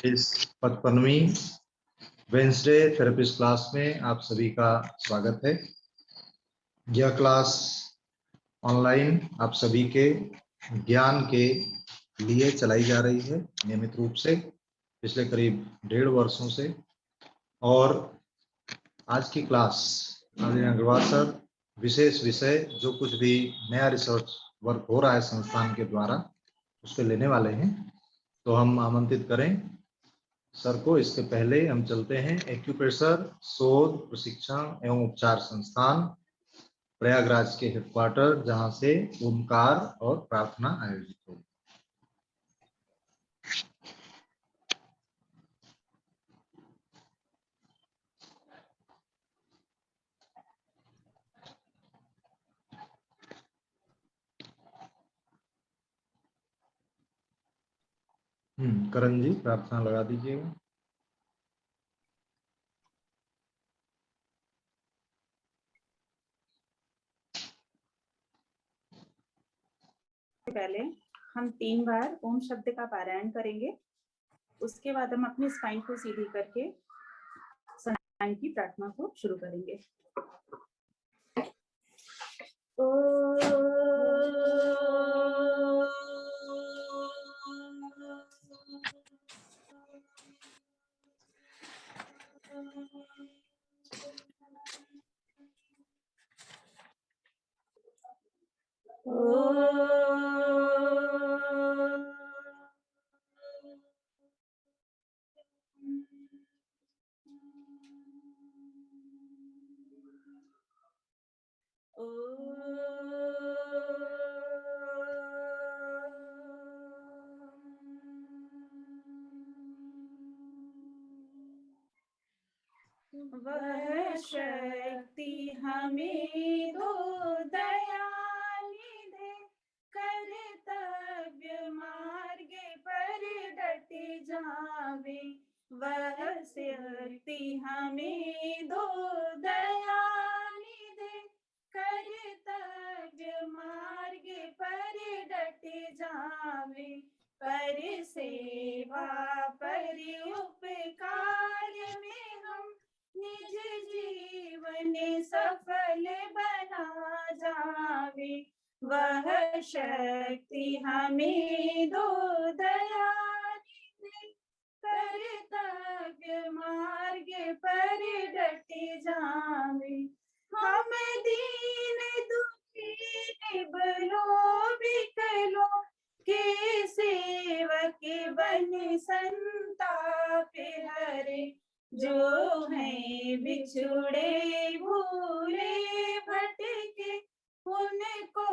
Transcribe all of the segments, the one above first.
इस 55वीं Wednesday therapist class में आप सभी का स्वागत है। यह क्लास ऑनलाइन आप सभी के ज्ञान के लिए चलाई जा रही है नियमित रूप से पिछले करीब 1.5 वर्षों से। और आज की क्लास आदरणीय अग्रवाल सर विशेष विषय जो कुछ भी नया रिसर्च वर्क हो रहा है संस्थान के द्वारा उसको लेने वाले हैं, तो हम आमंत्रित करें सर को। इसके पहले हम चलते हैं एक्यूप्रेशर शोध प्रशिक्षण एवं उपचार संस्थान प्रयागराज के हेडक्वार्टर, जहां से ओमकार और प्रार्थना आयोजित होगी। करण जी प्रार्थना लगा दीजिएगा। पहले हम 3 बार ओम शब्द का पारायण करेंगे। उसके बाद हम अपनी स्पाइन को सीधी करके सनातन की प्रार्थना को शुरू करेंगे। वह शक्ति हमें दो दयाली दे, कर्तव्य मार्ग पर डट जावे। वह शक्ति हमें दो दयाली दे, कर्तव्य मार्ग पर डट जावे। पर सेवा पर उपकार में हम निज जीवन सफल बना जावे। वह शक्ति हमें दो दयाली दे, कर्तव्य मार्ग पर डट जावे। हम दीन दुखी निबलो बिकलो के सेवक बन संताप हरे। जो है बिछुड़े भूले भटके, उनको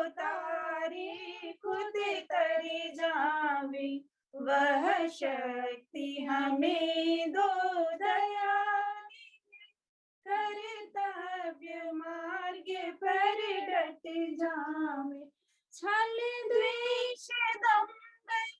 तारे खुद तर जावे। वह शक्ति हमें दो दयाली दे, कर्तव्य मार्ग पर डट जावे। छल द्वेष दंभ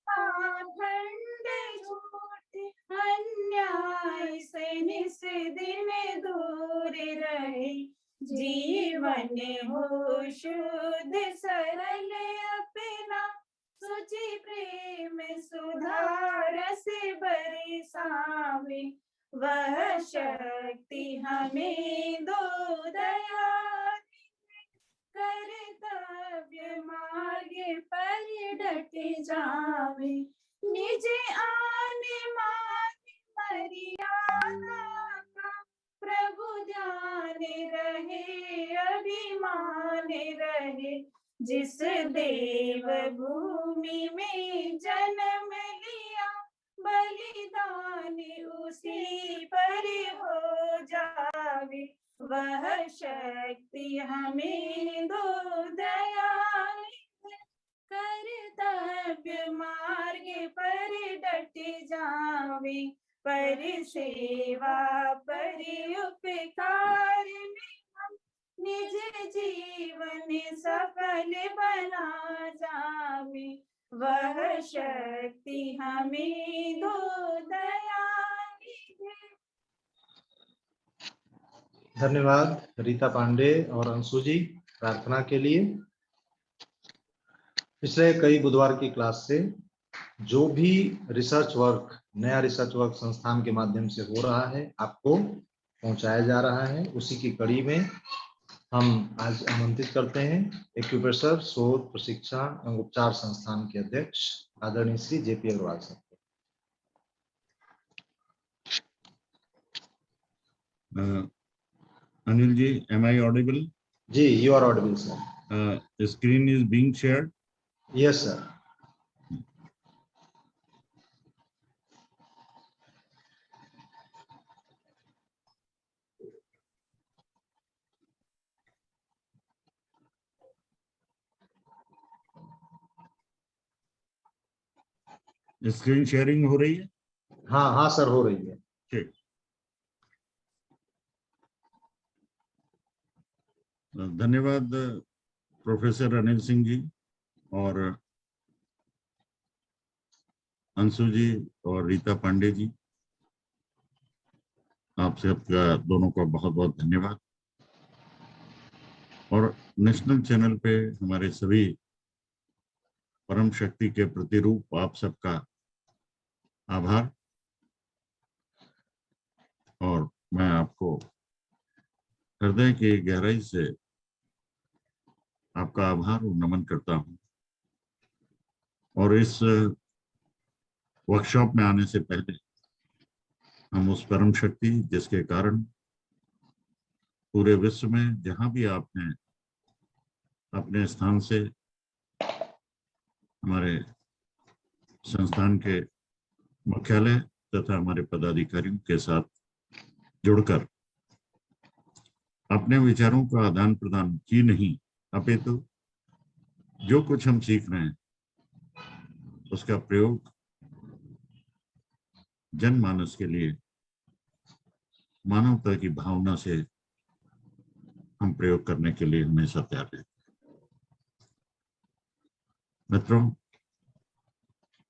पाखंड झूठ अन्याय से निस दिन दूर रहे। जीवन हो शुद्ध सरल अपना, सुचि प्रेम सुधारस बरसावे। वह शक्ति हमें दो दयाली दे, कर्तव्य मार्ग पर डट जावे। निज आने मान मर्यादा का प्रभु ध्यान रहे, अभिमान रहे। जिस देव भूमि में जन्म लिया, बलिदान उसी पर हो जावे। वह शक्ति हमें दो दयाली दे, कर्तव्य मार्ग पर डट जावे। पर सेवा पर उपकार में हम निज जीवन सफल बना जावे। वह शक्ति हमें दो दयाली दे। धन्यवाद रीता पांडे और अंशु जी। प्रार्थना के लिए। पिछले कई बुधवार की क्लास से जो भी रिसर्च वर्क, नया रिसर्च वर्क संस्थान के माध्यम से हो रहा है, आपको पहुंचाया जा रहा है। उसी की कड़ी में हम आज आमंत्रित करते हैं एक्यूप्रेशर शोध प्रशिक्षण एवं उपचार संस्थान के अध्यक्ष आदरणीय Shri JP Agarwal sir. Anil ji, am I audible? जी, you are audible sir. Screen is being shared. Yes sir. Screen sharing हो रही है? हाँ हाँ सर, हो रही है। ठीक। धन्यवाद प्रोफेसर अनिल सिंह जी और अंशु जी और रीता पांडे जी, आप सबका दोनों का बहुत बहुत धन्यवाद। और नेशनल चैनल पे हमारे सभी परम शक्ति के प्रतिरूप आप सबका आभार। और मैं आपको हृदय की गहराई से आपका आभार और नमन करता हूं। और इस वर्कशॉप में आने से पहले हम उस परम शक्ति जिसके कारण पूरे विश्व में जहां भी आप हैं, अपने स्थान से हमारे संस्थान के मुख्यालय तथा हमारे पदाधिकारियों के साथ जुड़कर अपने विचारों का आदान प्रदान की नहीं, अपितु जो कुछ हम सीख रहे हैं उसका प्रयोग जनमानस के लिए मानवता की भावना से हम प्रयोग करने के लिए हमेशा तैयार रहते हैं। मित्रों,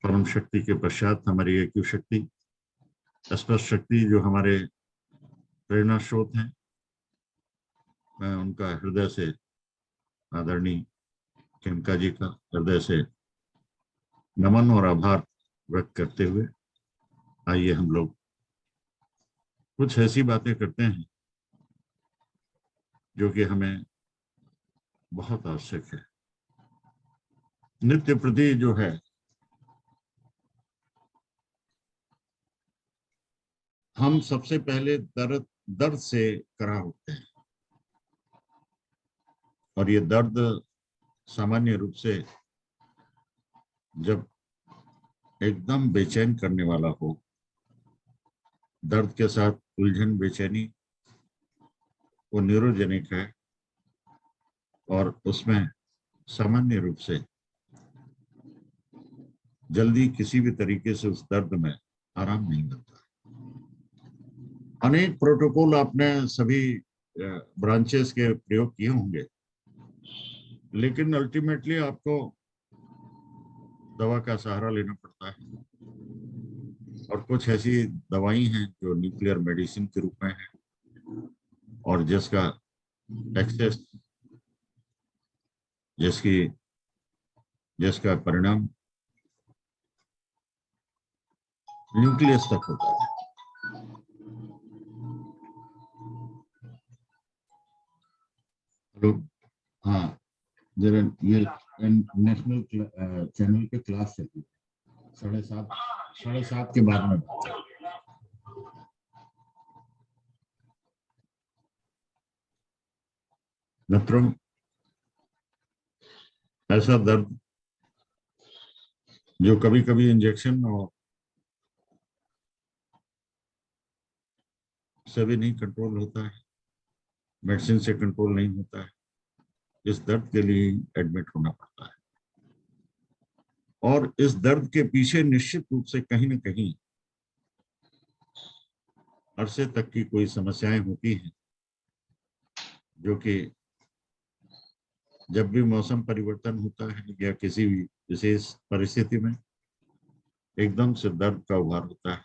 परम शक्ति के पश्चात हमारी एक शक्ति, स्पष्ट शक्ति, जो हमारे प्रेरणा स्रोत हैं, मैं उनका हृदय से आदरणीय केमका जी का हृदय से नमन और आभार व्यक्त करते हुए आइए हम लोग कुछ ऐसी बातें करते हैं जो कि हमें बहुत आवश्यक है। नित्य प्रति जो है हम सबसे पहले दर्द से करा होते हैं, और ये दर्द सामान्य रूप से जब एकदम बेचैन करने वाला हो, दर्द के साथ उलझन बेचैनी, वो न्यूरोजेनिक है और उसमें सामान्य रूप से जल्दी किसी भी तरीके से उस दर्द में आराम नहीं मिलता। अनेक प्रोटोकॉल आपने सभी ब्रांचेस के प्रयोग किए होंगे, लेकिन अल्टीमेटली आपको दवा का सहारा लेना पड़ता है। और कुछ ऐसी दवाई हैं जो न्यूक्लियर मेडिसिन के रूप में है और जिसका एक्सेस, जिसका परिणाम न्यूक्लियस तक होता है। हाँ, जरा ये नेशनल चैनल पे क्लास चलती है, 7:30 के बाद में। मित्रों, ऐसा दर्द जो कभी कभी इंजेक्शन और से भी नहीं कंट्रोल होता है, मेडिसिन से कंट्रोल नहीं होता है, इस दर्द के लिए एडमिट होना पड़ता है। और इस दर्द के पीछे निश्चित रूप से कहीं न कहीं अरसे तक की कोई समस्याएं होती हैं, जो कि जब भी मौसम परिवर्तन होता है या किसी भी विशेष परिस्थिति में एकदम से दर्द का उभार होता है,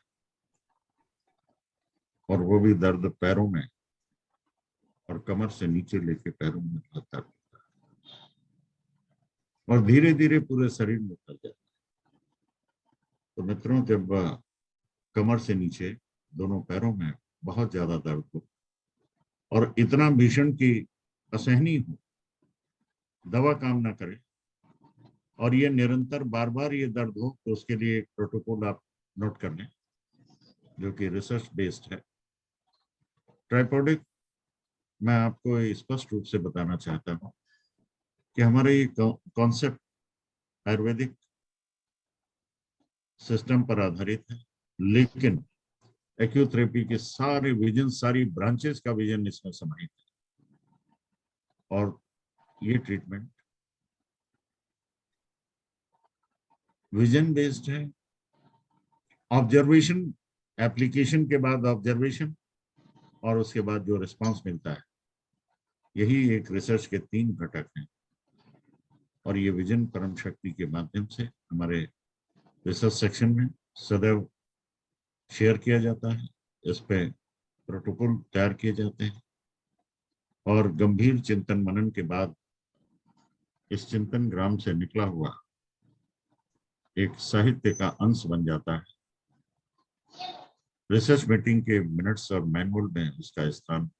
और वो भी दर्द पैरों में और कमर से नीचे लेके पैरों में दर्द होता है। और धीरे धीरे पूरे शरीर में फैल जाता है। तो मित्रों, जब कमर से नीचे दोनों पैरों में बहुत ज्यादा दर्द हो और इतना भीषण की असहनीय हो, दवा काम ना करे और ये निरंतर बार बार ये दर्द हो, तो उसके लिए एक प्रोटोकॉल आप नोट कर लें जो कि रिसर्च बेस्ड है। ट्राइपोडिक, मैं आपको स्पष्ट रूप से बताना चाहता हूं कि हमारा ये कॉन्सेप्ट आयुर्वेदिक सिस्टम पर आधारित है, लेकिन एक्यूथेरेपी के सारे विजन, सारी ब्रांचेस का विजन इसमें समाहित है। और ये ट्रीटमेंट विजन बेस्ड है। ऑब्जर्वेशन, एप्लीकेशन के बाद ऑब्जर्वेशन और उसके बाद जो रिस्पांस मिलता है, यही एक रिसर्च के 3 घटक हैं। और ये विजन परम शक्ति के माध्यम से हमारे रिसर्च सेक्शन में सदैव शेयर किया जाता है। इस पे प्रोटोकॉल तैयार किए जाते हैं और गंभीर चिंतन मनन के बाद इस चिंतन ग्राम से निकला हुआ एक साहित्य का अंश बन जाता है। रिसर्च मीटिंग के मिनट्स और मैनुअल में उसका स्थान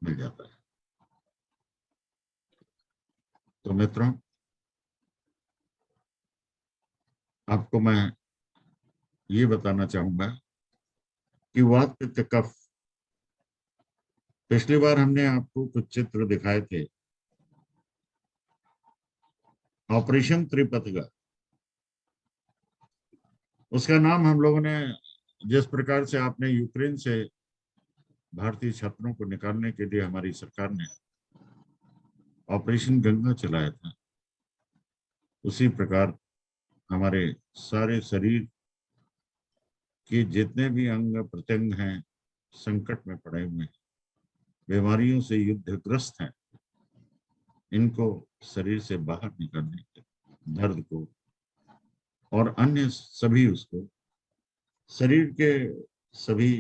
मिल जाता है। तो मित्रों, आपको मैं ये बताना चाहूंगा कि वात पित्त कफ, पिछली बार हमने आपको कुछ चित्र दिखाए थे ऑपरेशन त्रिपथ का। उसका नाम हम लोगों ने, जिस प्रकार से आपने यूक्रेन से भारतीय छात्रों को निकालने के लिए हमारी सरकार ने ऑपरेशन गंगा चलाया था, उसी प्रकार हमारे सारे शरीर के जितने भी अंग प्रत्यंग हैं, संकट में पड़े हुए हैं, बीमारियों से युद्धग्रस्त हैं, इनको शरीर से बाहर निकालने के, दर्द को और अन्य सभी, उसको शरीर के सभी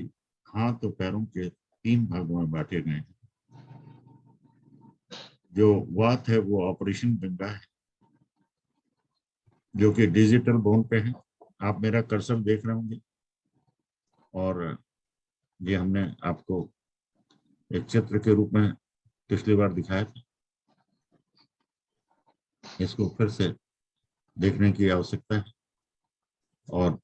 हाथ और पैरों के 3 भागों में बांटे गए हैं। जो वात है वो ऑपरेशन गंगा है, जो कि डिजिटल बोन पे है। आप मेरा कर्सर देख रहे होंगे और ये हमने आपको एक चित्र के रूप में पिछली बार दिखाया था। इसको फिर से देखने की आवश्यकता है। और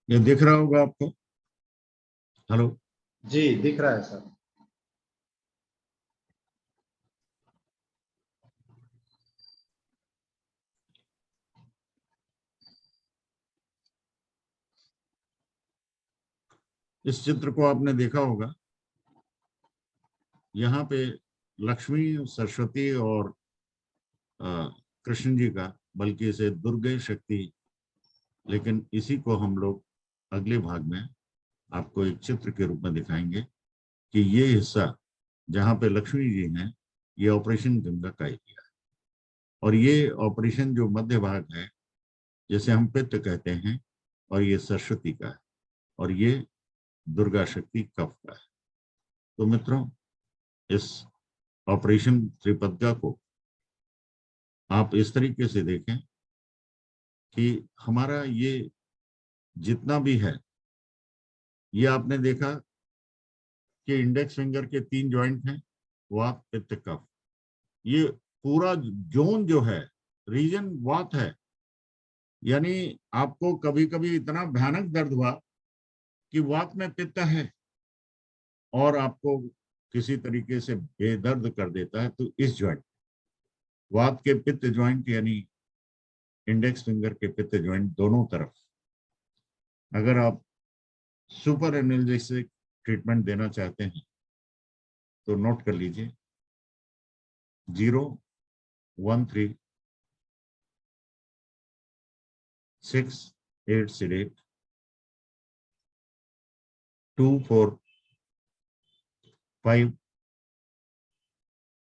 ये दिख रहा होगा आपको। हेलो, जी दिख रहा है सर। इस चित्र को आपने देखा होगा। यहाँ पे लक्ष्मी, सरस्वती और कृष्ण जी का, बल्कि इसे दुर्गे शक्ति, लेकिन इसी को हम लोग अगले भाग में आपको एक चित्र के रूप में दिखाएंगे कि ये हिस्सा जहाँ पे लक्ष्मी जी हैं, ये ऑपरेशन गंगा का एरिया है। और ये ऑपरेशन जो मध्य भाग है, जैसे हम पित्त कहते हैं, और ये सरस्वती का है, और ये दुर्गा शक्ति कफ का है। तो मित्रों, इस ऑपरेशन त्रिपद्गा को आप इस तरीके से देखें कि हमारा ये जितना भी है, ये आपने देखा कि इंडेक्स फिंगर के 3 जॉइंट हैं, वात पित्त कफ। ये पूरा जोन जो है, रीजन वात है। यानी आपको कभी कभी इतना भयानक दर्द हुआ कि वात में पित्त है और आपको किसी तरीके से बेदर्द कर देता है, तो इस जॉइंट, वात के पित्त जॉइंट यानी इंडेक्स फिंगर के पित्त जॉइंट, दोनों तरफ अगर आप सुपर एनाल्जेसिक ट्रीटमेंट देना चाहते हैं तो नोट कर लीजिए 013 6 8 8 2 4 5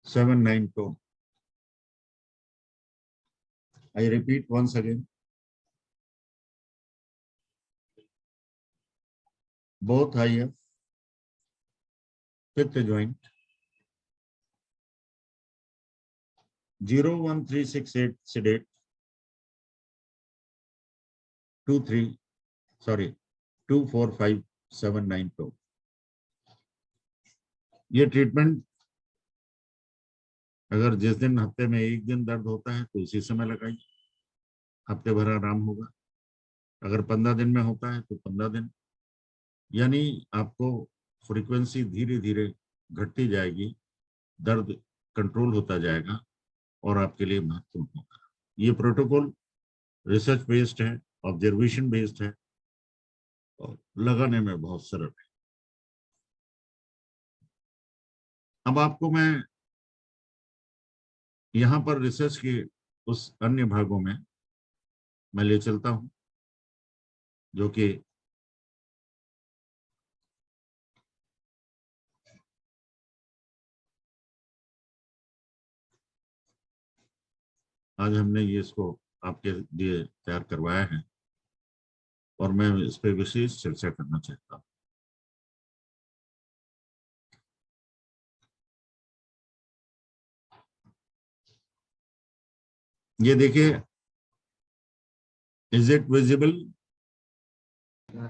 792. I repeat once again. Both IF, fifth joint, 01368 sedate, 245792. ये ट्रीटमेंट अगर जिस दिन हफ्ते में एक दिन दर्द होता है तो उसी समय लगाइए, हफ्ते भर आराम होगा। अगर 15 दिन में होता है तो 15 दिन, यानी आपको फ्रीक्वेंसी धीरे धीरे घटती जाएगी, दर्द कंट्रोल होता जाएगा और आपके लिए महत्वपूर्ण होगा। ये प्रोटोकॉल रिसर्च बेस्ड है, ऑब्जर्वेशन बेस्ड है और लगाने में बहुत सरल है। अब आपको मैं यहाँ पर रिसर्च के उस अन्य भागों में मैं ले चलता हूँ जो कि आज हमने ये इसको आपके लिए तैयार करवाया है और मैं इस पर विशेष चर्चा करना चाहता हूँ। ये देखिए, is it visible?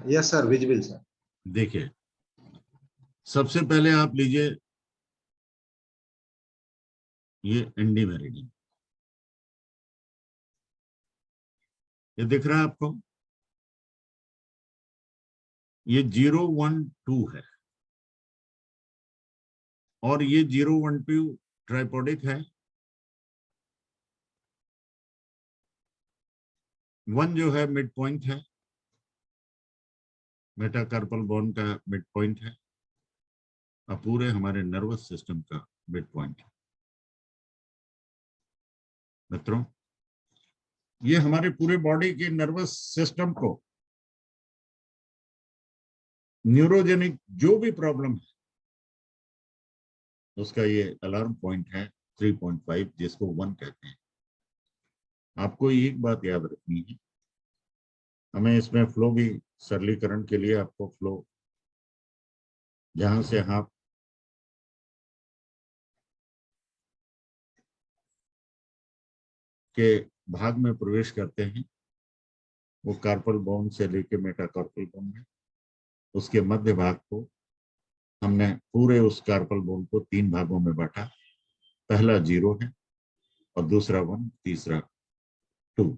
Yes sir, visible sir. देखिए, सबसे पहले आप लीजिए ये इंडी मेरिडियन, ये दिख रहा है आपको? ये 012 है और ये 012 ट्राइपोडिक है। 1 जो है मिड पॉइंट है, मेटाकार्पल बोन का मिड पॉइंट है और पूरे हमारे नर्वस सिस्टम का मिड पॉइंट है। मित्रों, ये हमारे पूरे बॉडी के नर्वस सिस्टम को न्यूरोजेनिक जो भी प्रॉब्लम है उसका ये अलार्म पॉइंट है 3.5, जिसको 1 कहते हैं। आपको एक बात याद रखनी है, हमें इसमें फ्लो भी सरलीकरण के लिए आपको फ्लो जहां से आप के भाग में प्रवेश करते हैं वो कार्पल बोन से लेके मेटाकार्पल बोन है, उसके मध्य भाग को हमने पूरे उस कार्पल बोन को 3 भागों में बांटा। पहला 0 है और दूसरा 1, तीसरा 2।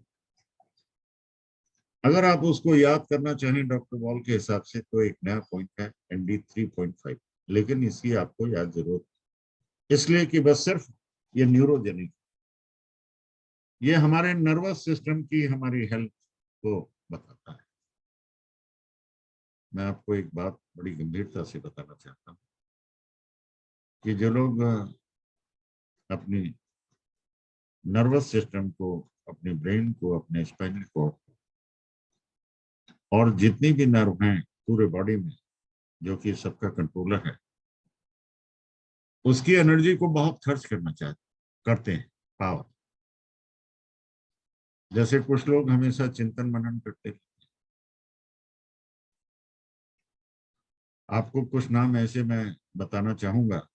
अगर आप उसको याद करना चाहें डॉक्टर बॉल के हिसाब से तो एक नया पॉइंट है ND 3.5, लेकिन इसकी आपको याद जरूरत इसलिए कि बस सिर्फ ये न्यूरोजेनिक, ये हमारे नर्वस सिस्टम की हमारी हेल्थ को बताता है। मैं आपको एक बात बड़ी गंभीरता से बताना चाहता हूँ कि जो लोग अपनी नर्वस सिस्टम को, अपने ब्रेन को, अपने स्पाइनल कॉर्ड और जितनी भी नर्व हैं पूरे बॉडी में जो कि सबका कंट्रोलर है, उसकी एनर्जी को बहुत खर्च करना करते हैं, पावर। जैसे कुछ लोग हमेशा चिंतन मनन करते हैं। आपको कुछ नाम ऐसे मैं बताना चाहूंगा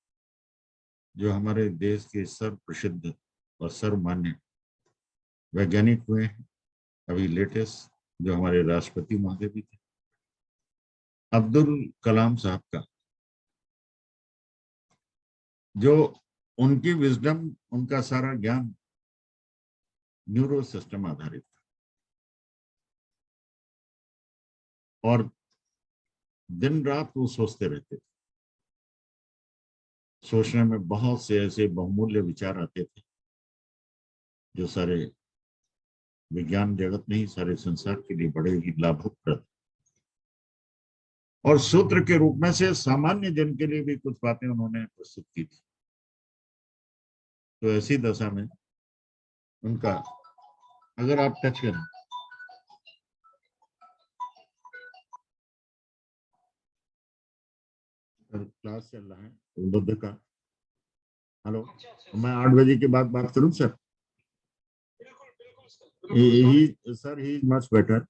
जो हमारे देश के सर्व प्रसिद्ध और सर्वमान्य वैज्ञानिक हुए हैं। अभी लेटेस्ट जो हमारे राष्ट्रपति महोदय भी थे, अब्दुल कलाम साहब का, जो उनकी विजडम, उनका सारा ज्ञान न्यूरो सिस्टम आधारित था और दिन रात वो सोचते रहते थे। सोचने में बहुत से ऐसे बहुमूल्य विचार आते थे जो सारे विज्ञान जगत में ही, सारे संसार के लिए बड़े ही लाभप्रद और सूत्र के रूप में से सामान्य जन के लिए भी कुछ बातें उन्होंने प्रस्तुत की थी। तो ऐसी दशा में उनका अगर आप टच करें, क्लास चल रहा है बुद्ध का, हेलो, मैं 8 बजे के बाद बात करूं sir? He sir, he is much better.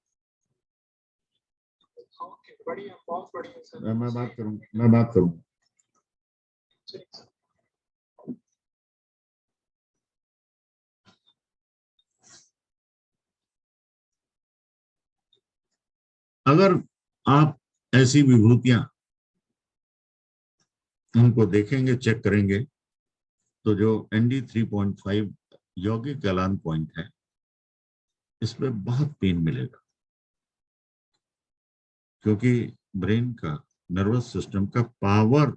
मैं बात करूं। अगर आप ऐसी विभूतियां उनको देखेंगे, चेक करेंगे, तो जो ND 3.5 यौगिक गलान पॉइंट है, इसमें बहुत पेन मिलेगा, क्योंकि ब्रेन का, नर्वस सिस्टम का पावर,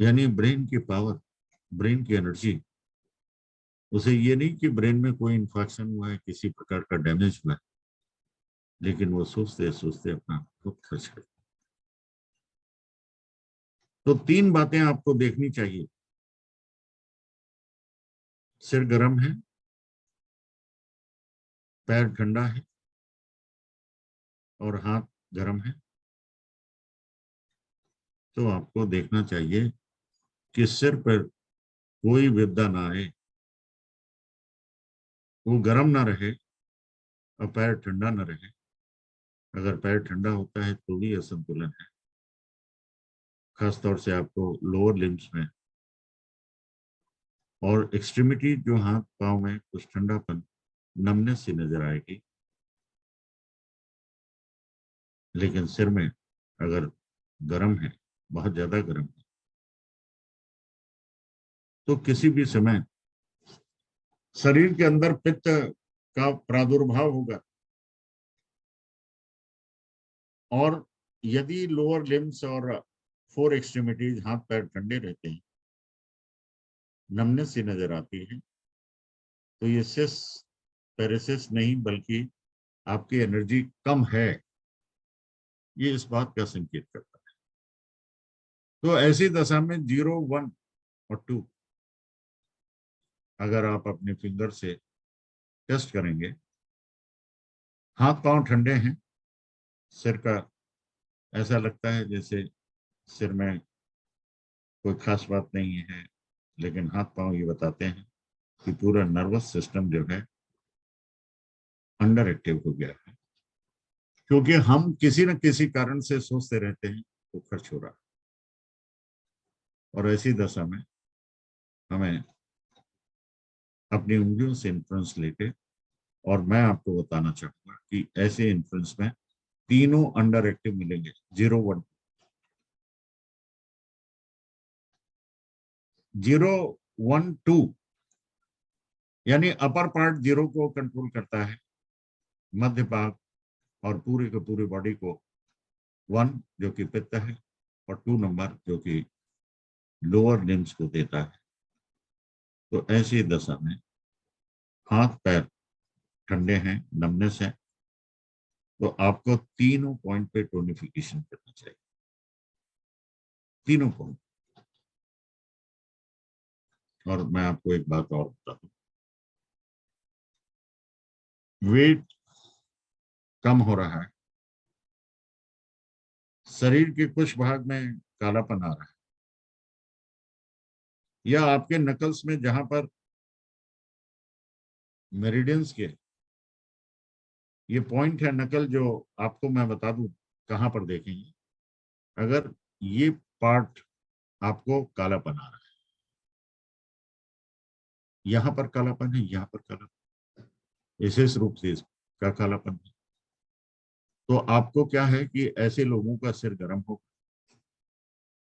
यानी ब्रेन की पावर, ब्रेन की एनर्जी, उसे ये नहीं कि ब्रेन में कोई इन्फेक्शन हुआ है, किसी प्रकार का डैमेज हुआ है, लेकिन वो सोचते सोचते अपना खुद खर्च करते। तो 3 बातें आपको देखनी चाहिए। सिर गर्म है, पैर ठंडा है और हाथ गर्म है, तो आपको देखना चाहिए कि सिर पर कोई विपदा ना आए, वो गर्म ना रहे और पैर ठंडा ना रहे। अगर पैर ठंडा होता है तो भी असंतुलन है, खासतौर से आपको लोअर लिम्स में और एक्सट्रीमिटी, जो हाथ पांव में कुछ ठंडापन, नमनेस सी नजर आएगी। लेकिन सिर में अगर गर्म है, बहुत ज्यादा गर्म है, तो किसी भी समय शरीर के अंदर पित्त का प्रादुर्भाव होगा। और यदि लोअर लिम्स और 4 एक्सट्रीमिटीज, हाथ पैर ठंडे रहते हैं, नमनेस सी नजर आती है, तो ये सिस पेरेसिस नहीं, बल्कि आपकी एनर्जी कम है, ये इस बात का संकेत करता है। तो ऐसी दशा में 0, 1 और 2 अगर आप अपने फिंगर से टेस्ट करेंगे, हाथ पांव ठंडे हैं, सिर का ऐसा लगता है जैसे सिर में कोई खास बात नहीं है, लेकिन हाथ पांव ये बताते हैं कि पूरा नर्वस सिस्टम जो है अंडर एक्टिव हो गया है, क्योंकि हम किसी न किसी कारण से सोचते रहते हैं तो खर्च हो रहा है। और ऐसी दशा में हमें अपनी उंगलियों से इन्फ्लुएंस लेके, और मैं आपको बताना चाहूंगा कि ऐसे इन्फ्लुएंस में तीनों अंडर एक्टिव मिलेंगे, 0, 1, 0, 1, 2, यानी अपर पार्ट 0 को कंट्रोल करता है, मध्य भाग और पूरे के पूरी बॉडी को 1 जो कि पित्त है, और 2 नंबर जो कि लोअर लिम्स को देता है। तो ऐसी दशा में हाथ पैर ठंडे हैं, नमनेस है, तो आपको तीनों पॉइंट पे टोनिफिकेशन करना चाहिए, तीनों पॉइंट। और मैं आपको एक बात और बता दूं, वेट कम हो रहा है, शरीर के कुछ भाग में कालापन आ रहा है, या आपके नकल्स में, जहां पर मेरिडियंस के ये पॉइंट है नकल, जो आपको मैं बता दूं कहां पर देखेंगे, अगर ये पार्ट आपको कालापन आ रहा है, यहां पर कालापन है, यहां पर कालापन, विशेष रूप से इसका कालापन है, तो आपको क्या है कि ऐसे लोगों का सिर गर्म हो,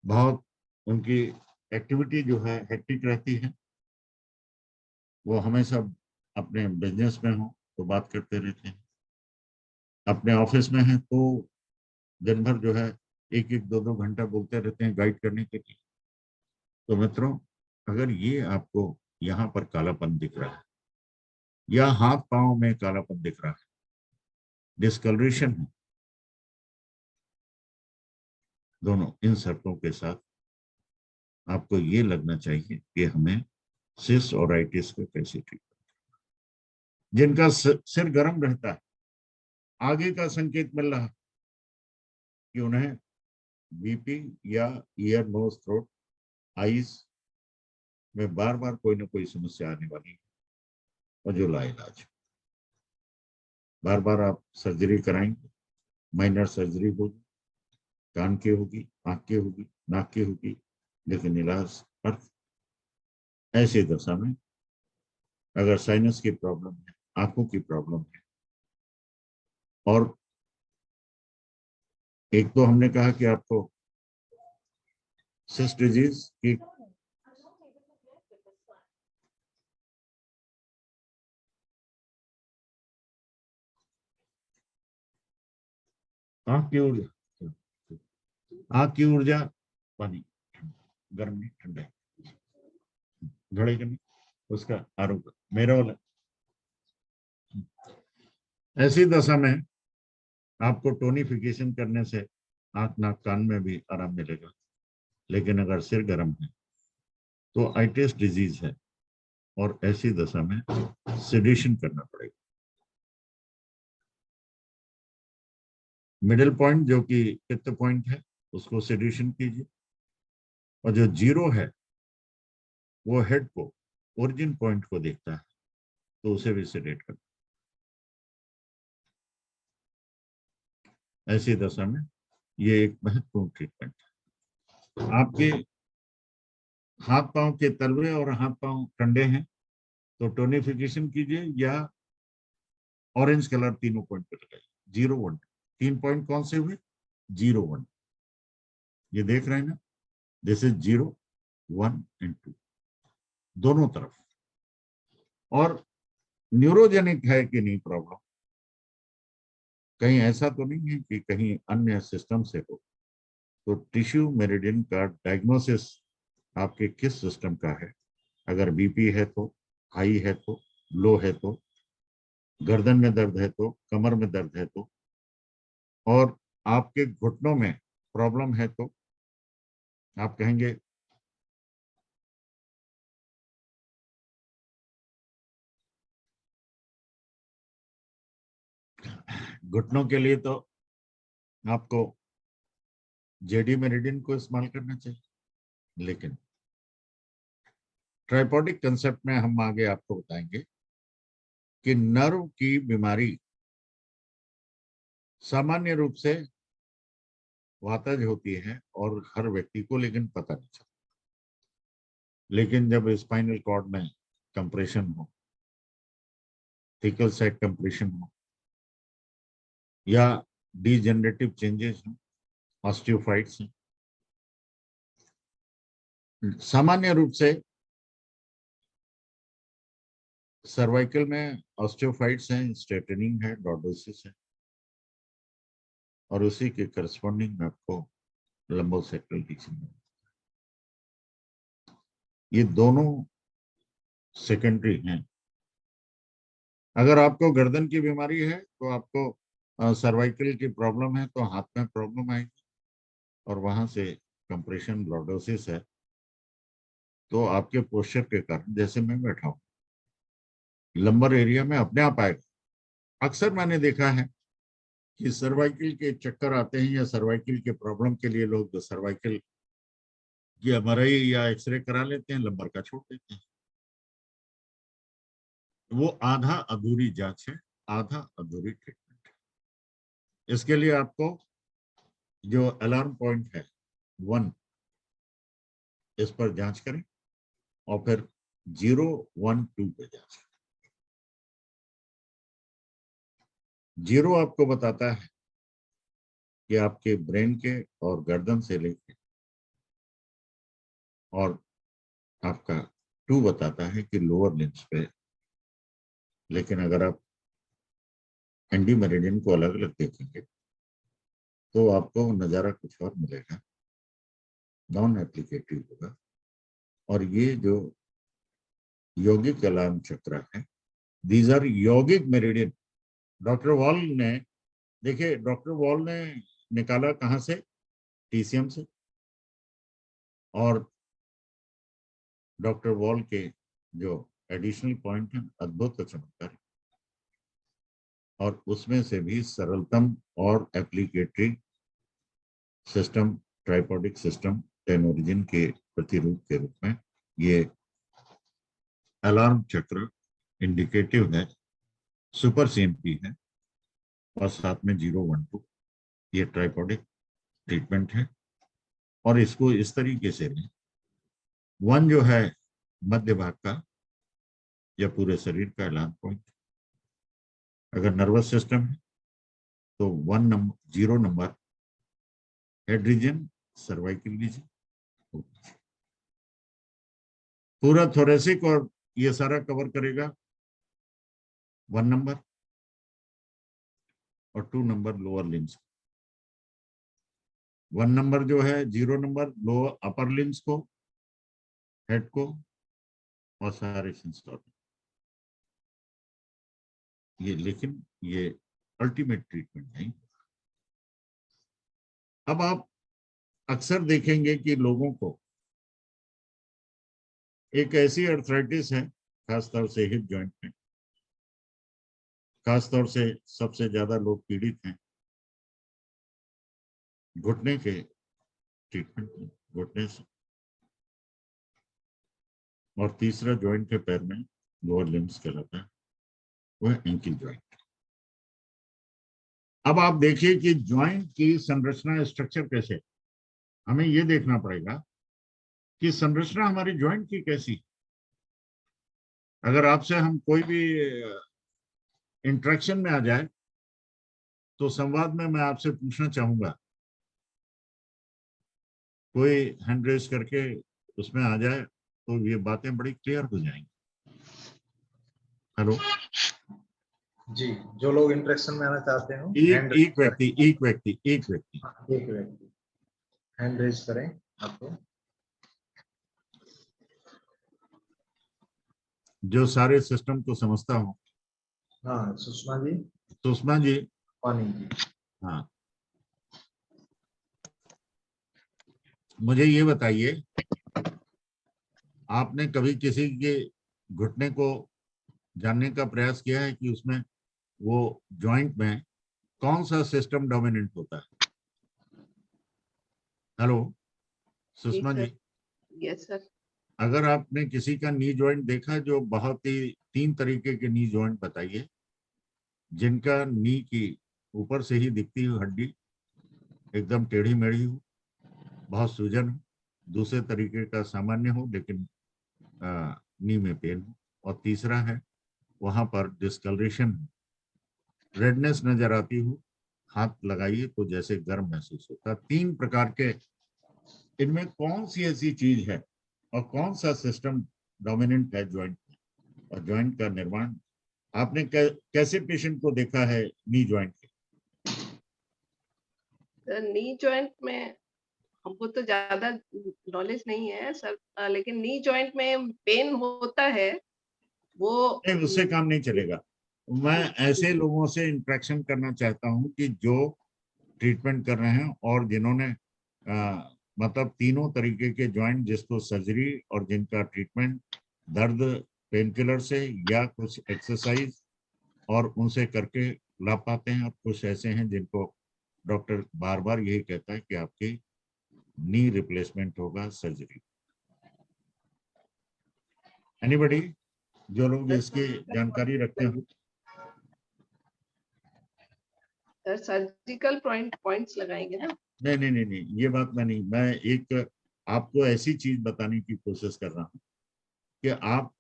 बहुत उनकी एक्टिविटी जो है हेक्टिक रहती है, वो हमेशा अपने बिजनेस में हो तो बात करते रहते हैं, अपने ऑफिस में है तो दिन भर जो है 1-1, 2-2 घंटा बोलते रहते हैं गाइड करने के लिए। तो मित्रों, अगर ये आपको यहाँ पर कालापन दिख रहा है, या हाथ पांव में कालापन दिख रहा है, डिस्कलरेशन है, दोनों इन शर्तों के साथ आपको ये लगना चाहिए कि हमें सिस और आइटिस को कैसे ठीक करना। जिनका सिर गर्म रहता है, आगे का संकेत मिल रहा कि उन्हें बीपी या ईयर, नोज, थ्रोट, आईज में बार बार कोई ना कोई समस्या आने वाली है और जो लाइलाज, बार बार आप सर्जरी कराएंगे, माइनर सर्जरी होगी, कान की होगी, आंख की होगी, नाक की होगी, लेकिन इलाज अर्थ। ऐसी दशा में अगर साइनस की प्रॉब्लम है, आंखों की प्रॉब्लम है, और एक तो हमने कहा कि आपको सिस्ट डिजीज की आंख की ऊर्जा, आंख की ऊर्जा, पानी गर्म नहीं ठंडा घड़े का नहीं, उसका आरोप मेरा वाला। ऐसी दशा में आपको टोनिफिकेशन करने से आंख, नाक, कान में भी आराम मिलेगा। लेकिन अगर सिर गर्म है तो आइटिस डिजीज है और ऐसी दशा में सेडेशन करना पड़ेगा। मिडिल पॉइंट जो कि पित्त पॉइंट है उसको सेडेशन कीजिए, और जो जीरो है वो हेड को, ओरिजिन पॉइंट को देखता है, तो उसे भी सेडेट करना। ऐसी दशा में ये एक महत्वपूर्ण ट्रीटमेंट है। आपके हाथ पांव के तलवे और हाथ पांव ठंडे हैं तो टोनिफिकेशन कीजिए, या ऑरेंज कलर तीनों पॉइंट पे लगाइए, 0, 1। 3 पॉइंट कौन से हुए? 0, 1, ये देख रहे हैं ना, दिस इज 0, 1 एंड 2 दोनों तरफ। और न्यूरोजेनिक है कि नहीं प्रॉब्लम, कहीं ऐसा तो नहीं है कि कहीं अन्य सिस्टम से हो, तो टिश्यू मेरिडियन का डायग्नोसिस आपके किस सिस्टम का है। अगर बीपी है तो, हाई है तो, लो है तो, गर्दन में दर्द है तो, कमर में दर्द है तो, और आपके घुटनों में प्रॉब्लम है तो आप कहेंगे घुटनों के लिए तो आपको जेडी मेरिडियन को इस्तेमाल करना चाहिए। लेकिन ट्राइपॉडिक कंसेप्ट में हम आगे आपको बताएंगे कि नर्व की बीमारी सामान्य रूप से वातज होती है और हर व्यक्ति को लेकिन पता नहीं चलता। लेकिन जब स्पाइनल कॉर्ड में कंप्रेशन हो, थिकल साइड कंप्रेशन हो, या डीजेनरेटिव चेंजेस हो, ऑस्टियोफाइट्स हैं, सामान्य रूप से सर्वाइकल में ऑस्टियोफाइट्स हैं, स्ट्रेटनिंग है, लॉर्डोसिस है, और उसी के करस्पॉन्डिंग में आपको लंबोसेक्टल टीचिंग है। ये दोनों सेकेंडरी हैं। अगर आपको गर्दन की बीमारी है तो आपको सर्वाइकल की प्रॉब्लम है तो हाथ में प्रॉब्लम आएगी, और वहां से कंप्रेशन लॉर्डोसिस है तो आपके पोस्चर के कारण, जैसे मैं बैठा हूं, लंबर एरिया में अपने आप आएगा। अक्सर मैंने देखा है कि सर्वाइकल के चक्कर आते हैं या सर्वाइकल के प्रॉब्लम के लिए लोग सर्वाइकल की एमआरआई या एक्सरे करा लेते हैं, लंबर का छोड़ देते हैं। वो आधा अधूरी जांच है, आधा अधूरी ट्रीटमेंट है। इसके लिए आपको जो अलार्म पॉइंट है 1, इस पर जांच करें, और फिर 0, 1, 2 पे जांच करें। 0 आपको बताता है कि आपके ब्रेन के और गर्दन से लेकर, और आपका 2 बताता है कि लोअर लिम्स पे। लेकिन अगर आप एंडी मेरिडियन को अलग अलग देखेंगे तो आपको नजारा कुछ और मिलेगा, नॉन एप्लीकेटिव होगा। और ये जो यौगिक अलार्म चक्र है, दीज आर यौगिक मेरिडियन। डॉक्टर वॉल ने, देखिए डॉक्टर वॉल ने निकाला कहां से? टीसीएम से। और डॉक्टर वॉल के जो एडिशनल पॉइंट है अद्भुत चमत्कार, और उसमें से भी सरलतम और एप्लीकेटरी सिस्टम ट्राइपॉडिक सिस्टम 10 ओरिजिन के प्रतिरूप के रूप में। ये अलार्म चक्र इंडिकेटिव है, सुपर सीएमपी है और साथ में 012 ये ट्राइपॉडिक ट्रीटमेंट है। और इसको इस तरीके से लें, 1 जो है मध्य भाग का या पूरे शरीर का अलार्म पॉइंट। अगर नर्वस सिस्टम है तो 0 number head region, cervical region, पूरा थोरेसिक और ये सारा कवर करेगा 1 नंबर, और 2 नंबर लोअर लिम्स। 1 नंबर जो है 0 नंबर लोअर अपर लिम्स को, हेड को और सारे सेंस ऑर्गन। ये लेकिन ये अल्टीमेट ट्रीटमेंट नहीं। अब आप अक्सर देखेंगे कि लोगों को एक ऐसी अर्थराइटिस है, खासतौर से हिप जॉइंट में, खासतौर से सबसे ज्यादा लोग पीड़ित हैं घुटने के ट्रीटमेंट में, घुटने से। और तीसरा जॉइंट के पैर में लोअर लिम्स कहलाता है, वो है एंकल जॉइंट। अब आप देखिए कि जॉइंट की संरचना, स्ट्रक्चर कैसे, हमें ये देखना पड़ेगा कि संरचना हमारी जॉइंट की कैसी। अगर आपसे हम कोई भी इंटरेक्शन में आ जाए तो संवाद में मैं आपसे पूछना चाहूंगा, कोई हैंड रेज करके उसमें आ जाए तो ये बातें बड़ी क्लियर हो जाएंगी। हेलो जी, जो लोग इंटरेक्शन में आना चाहते हो, एक व्यक्ति एक व्यक्ति हैंड रेज करें आपको, जो सारे सिस्टम को समझता हो। हाँ, सुषमा जी, सुषमा जी, पानी जी। हाँ, मुझे ये बताइए, आपने कभी किसी के घुटने को जानने का प्रयास किया है कि उसमें वो जॉइंट में कौन सा सिस्टम डोमिनेंट होता है? Hello Sushma ji, yes sir. अगर आपने किसी का नी जॉइंट देखा, जो बहुत ही 3 तरीके के नी जॉइंट बताइए जिनका नी की ऊपर से ही दिखती हुई हड्डी एकदम टेढ़ी मेढ़ी हो, बहुत सूजन हो, दूसरे तरीके का सामान्य हो लेकिन नी में पेन हो, और तीसरा है वहां पर डिस्कलरेशन हो, रेडनेस नजर आती हो, हाथ लगाइए तो जैसे गर्म महसूस होता। 3 प्रकार के, इनमें कौन सी ऐसी चीज है और कौन सा सिस्टम डोमिनेंट है जॉइंट में, और जॉइंट का निर्माण आपने कैसे पेशेंट को देखा है नी जॉइंट के? नी जॉइंट में हमको तो ज्यादा नॉलेज नहीं है सर, लेकिन नी जॉइंट में पेन होता है वो। नहीं, उससे काम नहीं चलेगा। मैं ऐसे लोगों से इंटरेक्शन करना चाहता हूं कि जो ट्रीटमेंट कर रहे हैं और जिन्होंने मतलब तीनों तरीके के जॉइंट, जिसको सर्जरी और जिनका ट्रीटमेंट दर्द पेन किलर से या कुछ एक्सरसाइज और उनसे करके ला पाते हैं, और कुछ ऐसे हैं जिनको डॉक्टर बार बार यही कहता है कि आपकी नी रिप्लेसमेंट होगा, सर्जरी। एनीबॉडी जो लोग इसकी जानकारी रखते हो? सर सर्जिकल पॉइंट्स लगाएंगे ना? नहीं नहीं नहीं नहीं, ये बात मैं एक आपको ऐसी चीज बताने की कोशिश कर रहा हूँ कि आप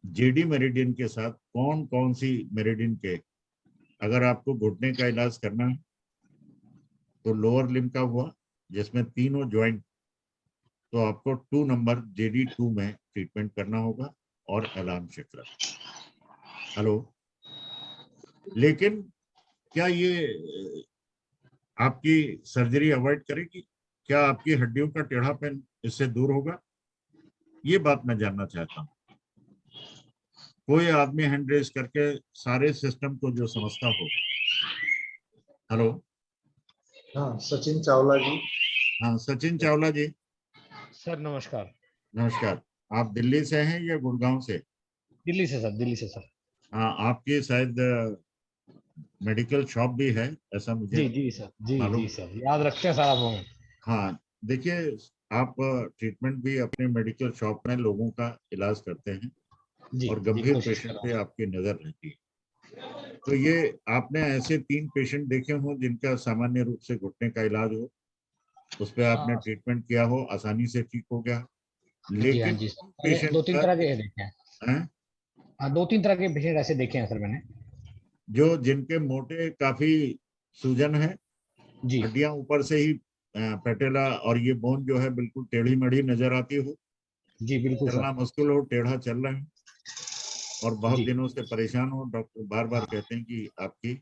जेडी मेरिडियन के साथ कौन कौन सी मेरिडियन के, अगर आपको घुटने का इलाज करना है तो लोअर लिम्ब का हुआ जिसमें तीनों ज्वाइंट, तो आपको 2 नंबर JD2 में ट्रीटमेंट करना होगा और अलार्म चक्र। हेलो, लेकिन क्या ये आपकी सर्जरी अवॉइड करेगी? क्या आपकी हड्डियों का टेढ़ापन इससे दूर होगा? ये बात मैं जानना चाहता हूँ। कोई आदमी हैंड रेज करके सारे सिस्टम को जो समझता हो। हेलो, हाँ, सचिन चावला जी। हाँ सचिन चावला जी, सर नमस्कार। नमस्कार। आप दिल्ली से हैं या गुड़गांव से? दिल्ली से सर, दिल्ली से सर। हाँ, आपकी शायद मेडिकल शॉप भी है, ऐसा मुझे जी जी सर, जी मालूम। जी सर, याद रखते हैं सर आप हमें। हाँ, देखिए, आप ट्रीटमेंट भी अपने मेडिकल शॉप में लोगों का इलाज करते हैं जी और जी, गंभीर कोशिश कर पेशेंट रहा पे हूँ। आपकी नजर रहती है। तो ये आपने ऐसे 3 पेशेंट देखे हों जिनका सामान्य रूप से घुटने का इलाज हो, उस पर आपने हाँ ट्रीटमेंट किया हो, आसानी से ठीक हो गया, जी, हाँ लेकिन जी, उन मैंने पेशेंट 2-3 का तरह के देखे हैं। हैं, हाँ, 2-3 तरह के पेशेंट ऐसे देखे हैं सर मैंने। जो जिनके मोटे काफी सूजन है, जी हड्डियां ऊपर से ही पेटेला और ये बोन जो है बिल्कुल टेढ़ी मेढ़ी नजर आती हो, जी, बिल्कुल चलना सर। मुश्किल हो, टेढ़ा चल रहे हैं और बहुत जी दिनों से परेशान हो, डॉक्टर बार बार हाँ कहते हैं कि आपकी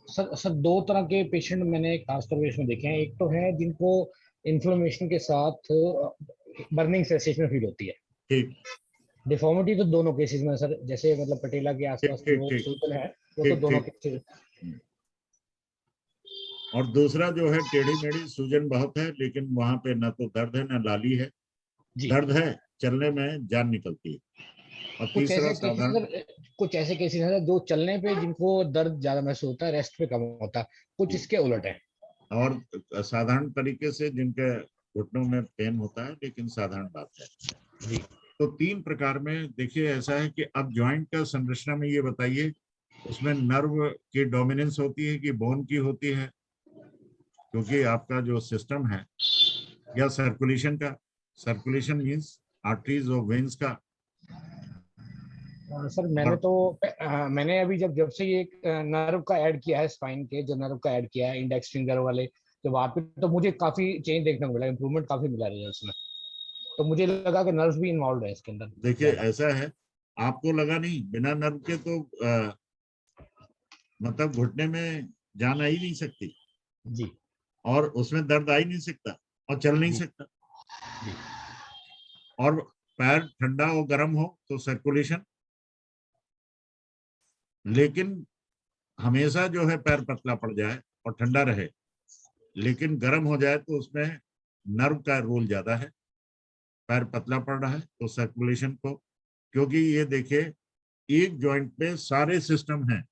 सर, सर 2 तरह के पेशेंट मैंने खासतौर पे इसमें देखे हैं। एक तो है जिनको इन्फ्लेमेशन के साथ बर्निंग सेंसेशन फील होती है। ठीक डिफॉर्मिटी तो दोनों केसेस में है सर, जैसे मतलब पटेला के ठीक आसपास ठीक जो ठीक सूजन है वो तो ठीक दोनों ठीक। केसेस। और दूसरा जो है टेढ़ी मेढ़ी सूजन बहुत है, लेकिन वहां पे ना तो दर्द है ना लाली है, जी, दर्द है, चलने में जान निकलती है। और कुछ तीसरा ऐसे केसेस साधारण, सर, कुछ ऐसे केसेस हैं सर, जो चलने पे जिनको दर्द ज्यादा महसूस होता है, रेस्ट पे कम होता है। कुछ इसके उलट है। और साधारण तरीके से जिनके घुटनों में पेन होता है, लेकिन साधारण बात है। जी तो 3 प्रकार में देखिए ऐसा है कि अब जॉइंट का संरचना में ये बताइए, उसमें नर्व की डोमिनेंस होती है कि बोन की होती है, क्योंकि आपका जो सिस्टम है, या सर्कुलेशन का, सर्कुलेशन मींस आर्टरीज और वेन्स का। सर मैंने और तो मैंने अभी जब जब से ये नर्व का ऐड किया है, स्पाइन के जो नर्व का ऐड किया है, इंडेक्स फिंगर वाले, तो वहाँ पे तो मुझे काफी चेंज देखने को मिला, इंप्रूवमेंट काफी मिला रिजल्ट्स में। तो मुझे लगा कि नर्व भी इन्वॉल्व है इसके अंदर देखिए ज्यादा। ऐसा है, आपको लगा नहीं, बिना नर्व के तो मतलब घुटने में जान आ ही नहीं सकती, जी और उसमें दर्द आ ही नहीं सकता, और चल नहीं जी सकता। जी और पैर ठंडा और गर्म हो तो सर्कुलेशन, लेकिन हमेशा जो है पैर पतला पड़ जाए और ठंडा रहे, लेकिन गर्म हो जाए तो उसमें नर्व का रोल ज्यादा है। पैर पतला पड़ रहा है तो सर्कुलेशन को, क्योंकि ये देखिए एक जॉइंट पे सारे सिस्टम हैं,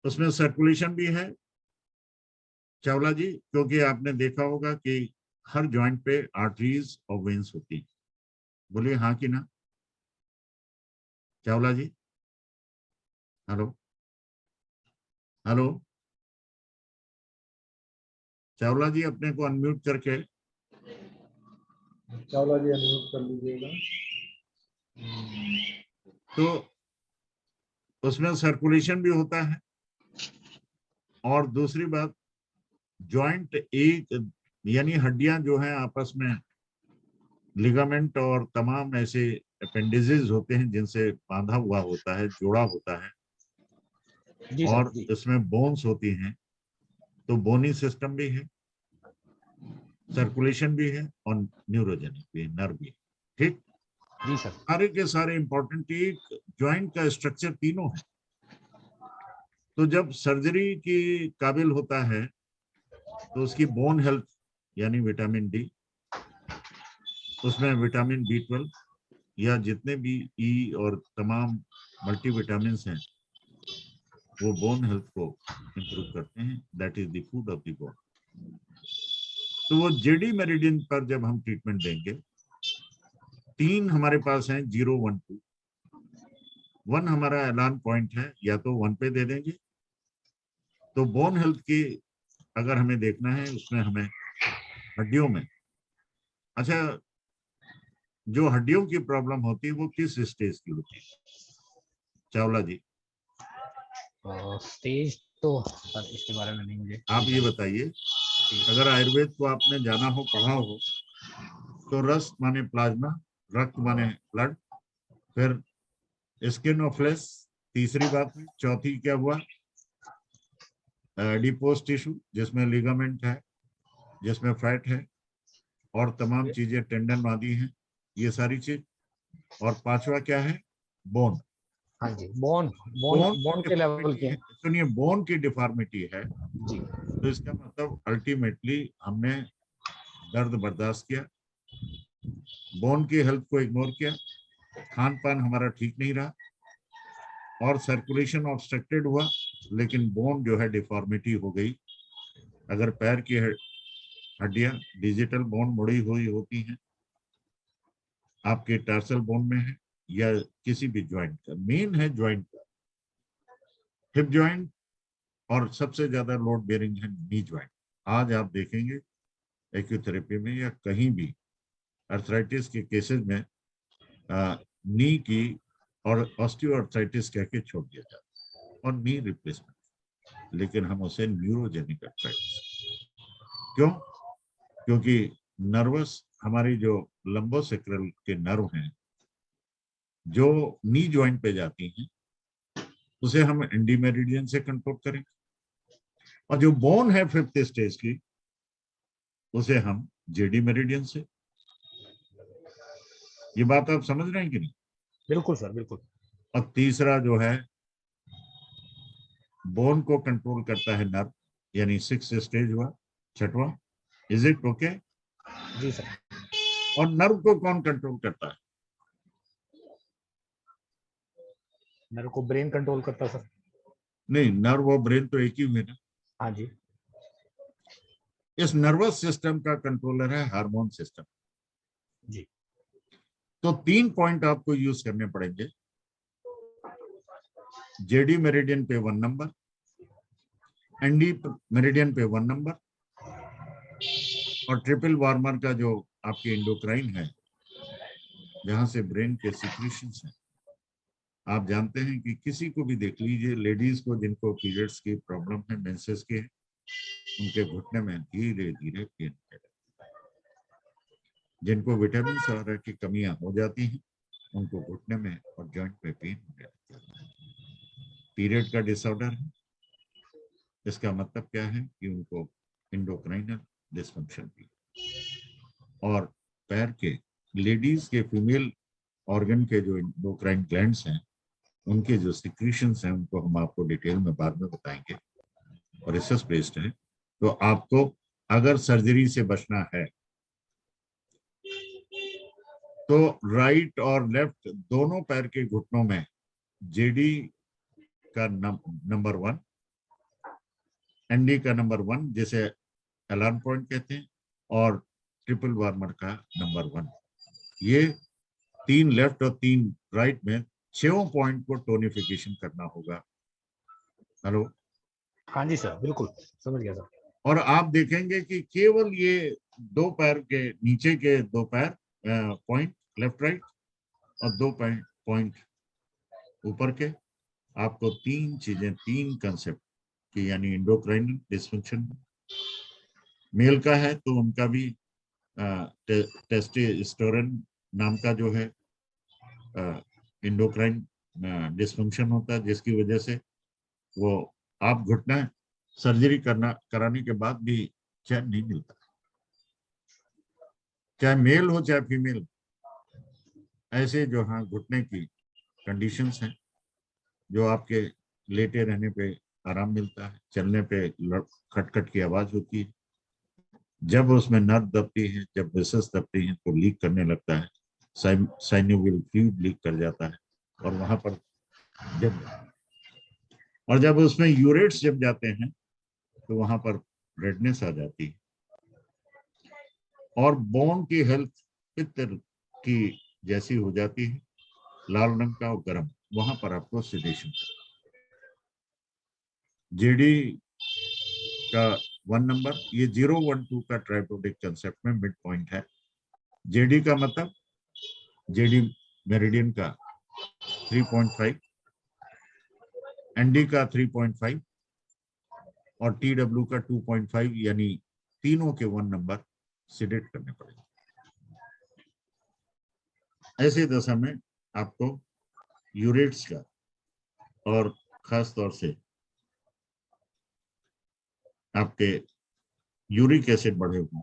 उसमें सर्कुलेशन भी है चावला जी, क्योंकि आपने देखा होगा कि हर जॉइंट पे आर्टरीज और वेन्स होती है। बोलिए हाँ कि ना चावला जी। हेलो, हेलो चावला जी, अपने को अनम्यूट करके, चावला जी अनम्यूट कर लीजिएगा। तो उसमें सर्कुलेशन भी होता है। और दूसरी बात, जॉइंट एक यानी हड्डियां जो हैं आपस में लिगामेंट और तमाम ऐसे अपेंडिजेस होते हैं जिनसे बांधा हुआ होता है, जोड़ा होता है, जी सर और जी इसमें बोन्स होती हैं, तो बोनी सिस्टम भी है, सर्कुलेशन भी है, और न्यूरोजेनिक भी है, नर्व भी है। ठीक, जी सर। सारे के सारे इंपॉर्टेंट, एक ज्वाइंट का स्ट्रक्चर तीनों है। तो जब सर्जरी की काबिल होता है तो उसकी बोन हेल्थ यानी विटामिन डी, उसमें विटामिन B12 या जितने भी ई और तमाम मल्टीविटामिन हैं, वो बोन हेल्थ को इंप्रूव करते हैं। That is the food of the bone. तो वो जेडी मेरिडियन पर जब हम ट्रीटमेंट देंगे, 3 हमारे पास हैं, 0, 1, 2। 1 हमारा ऐलान पॉइंट है, या तो 1 पे दे देंगे। तो बोन हेल्थ की अगर हमें देखना है, उसमें हमें हड्डियों में, अच्छा, जो हड्डियों की प्रॉब्लम होती है वो किस स्टेज की होती है चावला जी? स्टेज तो सर इसके बारे में नहीं मुझे आप ये बताइए, अगर आयुर्वेद को आपने जाना हो, पढ़ा हो, तो रस माने प्लाज्मा, रक्त माने ब्लड, फिर स्किन ऑफ फ्लेश तीसरी बात है, चौथी क्या हुआ, एडिपोज टिश्यू जिसमें लिगामेंट है, जिसमें फैट है, और तमाम चीजें टेंडन आदि हैं, ये सारी चीज। और 5वां क्या है, बोन। हाँ जी, बोन बोन बोन बोन के लेवल डिफॉर्मिटी के है, हैं। सुनिए, बोन की डिफॉर्मिटी है, जी तो इसका मतलब अल्टीमेटली हमने दर्द बर्दाश्त किया, बोन की हेल्थ को इग्नोर किया, खान पान हमारा ठीक नहीं रहा, और सर्कुलेशन ऑब्स्ट्रक्टेड हुआ, लेकिन बोन जो है डिफॉर्मिटी हो गई, अगर पैर की हड्डियां डिजिटल बोन मुड़ी हुई होती हैं, आपके टार्सल बोन में है या किसी भी ज्वाइंट का, मेन है ज्वाइंट का, हिप ज्वाइंट, और सबसे ज्यादा लोड बेयरिंग है नी ज्वाइंट। आज आप देखेंगे एक्यूथेरेपी में या कहीं भी अर्थराइटिस के केसेस में नी की और ऑस्टियोआर्थराइटिस कह के छोड़ दिया जाता है और नी रिप्लेसमेंट, लेकिन हम उसे न्यूरोजेनिक अर्थराइटिस, क्यों? क्योंकि नर्वस, हमारी जो लंबोसेक्रल के नर्व हैं जो नी जॉइंट पे जाती हैं, उसे हम इंडी मेरिडियन से कंट्रोल करेंगे, और जो बोन है 5th स्टेज की, उसे हम जेडी मेरिडियन से। ये बात आप समझ रहे हैं कि नहीं? बिल्कुल सर, बिल्कुल। और तीसरा जो है बोन को कंट्रोल करता है नर्व, यानी 6th स्टेज हुआ, 6वां। Is it okay? जी सर। और नर्व को कौन कंट्रोल करता है? नर्व को ब्रेन कंट्रोल करता है सर। नहीं, नर्व और ब्रेन तो एक ही हुए ना। हाँ जी। इस नर्वस सिस्टम का कंट्रोलर है हार्मोन सिस्टम जी। तो 3 पॉइंट आपको यूज करने पड़ेंगे। जेडी मेरिडियन पे 1 नंबर, एनडी मेरिडियन पे 1 नंबर, और ट्रिपल वार्मर का जो आपके एंडोक्राइन है, जहां से ब्रेन के सिक्रीशंस हैं। आप जानते हैं कि किसी को भी देख लीजिए, लेडीज को जिनको पीरियड्स की प्रॉब्लम है, मेंसेस के, उनके घुटने में धीरे धीरे पेन है। जिनको विटामिन और की कमियां हो जाती हैं, उनको घुटने में और जॉइंट में पेन होने लगता है। पीरियड का डिसऑर्डर है, इसका मतलब क्या है कि उनको एंडोक्राइनल डिसफंक्शन भी। और पैर के, लेडीज के फीमेल ऑर्गन के जो एंडोक्राइन ग्लैंड्स हैं, उनके जो सिक्रीशंस हैं, उनको हम आपको डिटेल में बाद में बताएंगे, और रिसर्च बेस्ड है। तो आपको अगर सर्जरी से बचना है तो राइट और लेफ्ट दोनों पैर के घुटनों में जेडी का नंबर 1, एनडी का नंबर 1 जिसे अलार्म पॉइंट कहते हैं, और ट्रिपल वार्मर का नंबर 1, ये 3 लेफ्ट और 3 राइट में 6 पॉइंट को टोनिफिकेशन करना होगा। हेलो? हाँ जी सर, बिल्कुल समझ गया सर। और आप देखेंगे कि केवल ये 2 पैर के नीचे के 2 पैर पॉइंट लेफ्ट राइट, और 2 पॉइंट ऊपर के, आपको 3 चीजें, 3 कंसेप्ट की, यानी एंडोक्राइनल डिसफंक्शन मेल का है तो उनका भी टेस्टोस्टेरोन नाम का जो है एंडोक्राइन डिसफंक्शन होता है, जिसकी वजह से वो आप घुटना सर्जरी कराने के बाद भी चैन नहीं मिलता, चाहे मेल हो चाहे फीमेल। ऐसे जो हाँ घुटने की कंडीशंस हैं, जो आपके लेटे रहने पे आराम मिलता है, चलने पे खटखट की आवाज होती है, जब उसमें नर्व दबती है, जब वेसल्स दबती हैं तो लीक करने लगता है, साइनोवियल फ्लूइड लीक कर जाता है, और वहां पर जब उसमें यूरेट्स जम जाते हैं तो वहां पर रेडनेस आ जाती है, और बोन की हेल्थ पित्तर की जैसी हो जाती है, लाल रंग का और गर्म, वहां पर आपको सिडेशन। जेडी का 1 नंबर, ये 0, 1, 2 का ट्राइपोडिक कंसेप्ट में मिड पॉइंट है। जेडी का मतलब जेडी मेरिडियन का 3.5, एनडी का 3.5 और टीडब्ल्यू का 2.5, यानी तीनों के 1 नंबर सिडेट करने पड़ेंगे। ऐसे दशा में आपको यूरेट्स का, और खास तौर से आपके यूरिक एसिड बढ़े हुए,